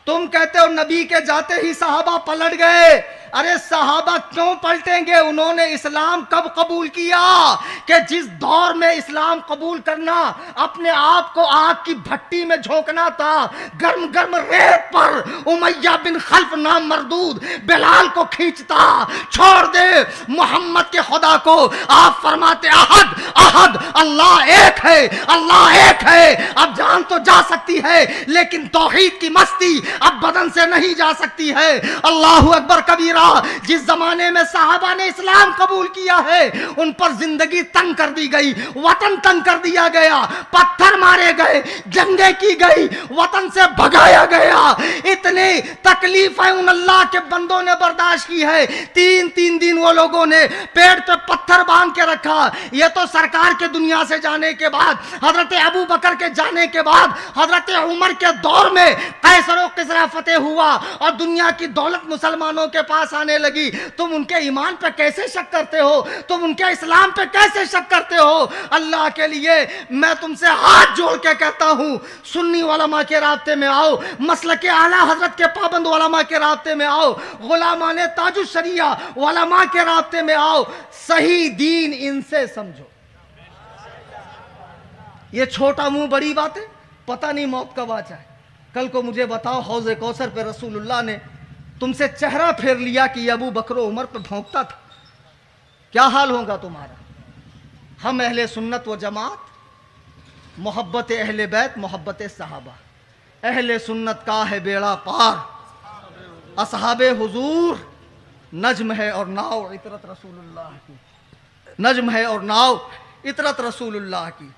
تم کہتے ہو نبی کے جاتے ہی صحابہ پلٹ گئے۔ ارے صحابہ کیوں پلٹیں گے؟ انہوں نے اسلام کب قبول کیا کہ جس دور میں اسلام قبول کرنا اپنے آپ کو آگ کی بھٹی میں جھونکنا تھا، گرم گرم ریت پر امیہ بن خلف نام مردود بلال کو کھینچتا، چھوڑ دے محمد کے خدا کو۔ آپ فرماتے احد احد، اللہ ایک ہے، اللہ ایک ہے۔ اب جان تو جا سکتی ہے لیکن توحید کی مستی اب بدن سے نہیں جا سکتی ہے۔ اللہ اکبر کبیرہ۔ جس زمانے میں صحابہ نے اسلام قبول کیا ہے ان پر زندگی تنگ کر دی گئی، وطن تنگ کر دیا گیا، پتھر مارے گئے، جنگیں کی گئی، وطن سے بھگایا گیا۔ اتنی تکلیفیں ان اللہ کے بندوں نے برداشت کی ہے۔ 3 دن وہ لوگوں نے پیٹ پہ پتھر باندھ کے رکھا۔ یہ تو سرکار کے دنیا سے جانے کے بعد، حضرت ابو بکر کے جانے کے بعد، حضرت عمر کے دور میں قیصر و کسریٰ فتح ہوا اور دنیا کی دولت مسلمانوں کے پاس آنے لگی۔ تم ان کے ایمان پہ کیسے شک کرتے ہو؟ تم ان کے اسلام پہ کیسے شک کرتے ہو؟ اللہ کے لیے میں تم سے ہاتھ جوڑ کے کہتا ہوں، سنی علماء کے رابطے میں آؤ، مسلک اعلیٰ حضرت کے پابند علماء کے رابطے میں آؤ، غلامان تاج الشریعہ علماء کے رابطے میں آؤ، صحیح دین ان سے سمجھو۔ یہ چھوٹا منہ بڑی بات ہے، پتہ نہیں موت کب آ جائے۔ کل کو مجھے بتاؤ حوض کوثر پہ رسول اللہ نے تم سے چہرہ پھیر لیا کہ ابو بکر و عمر پہ بھونکتا تھا، کیا حال ہوگا تمہارا؟ ہم اہل سنت و جماعت، محبت اہل بیت، محبت صحابہ، اہل سنت کا ہے بیڑا پار، اصحاب حضور نجم ہے اور ناؤ عطرت رسول اللہ کی، نجم ہے اور ناؤ عطرت رسول اللہ کی۔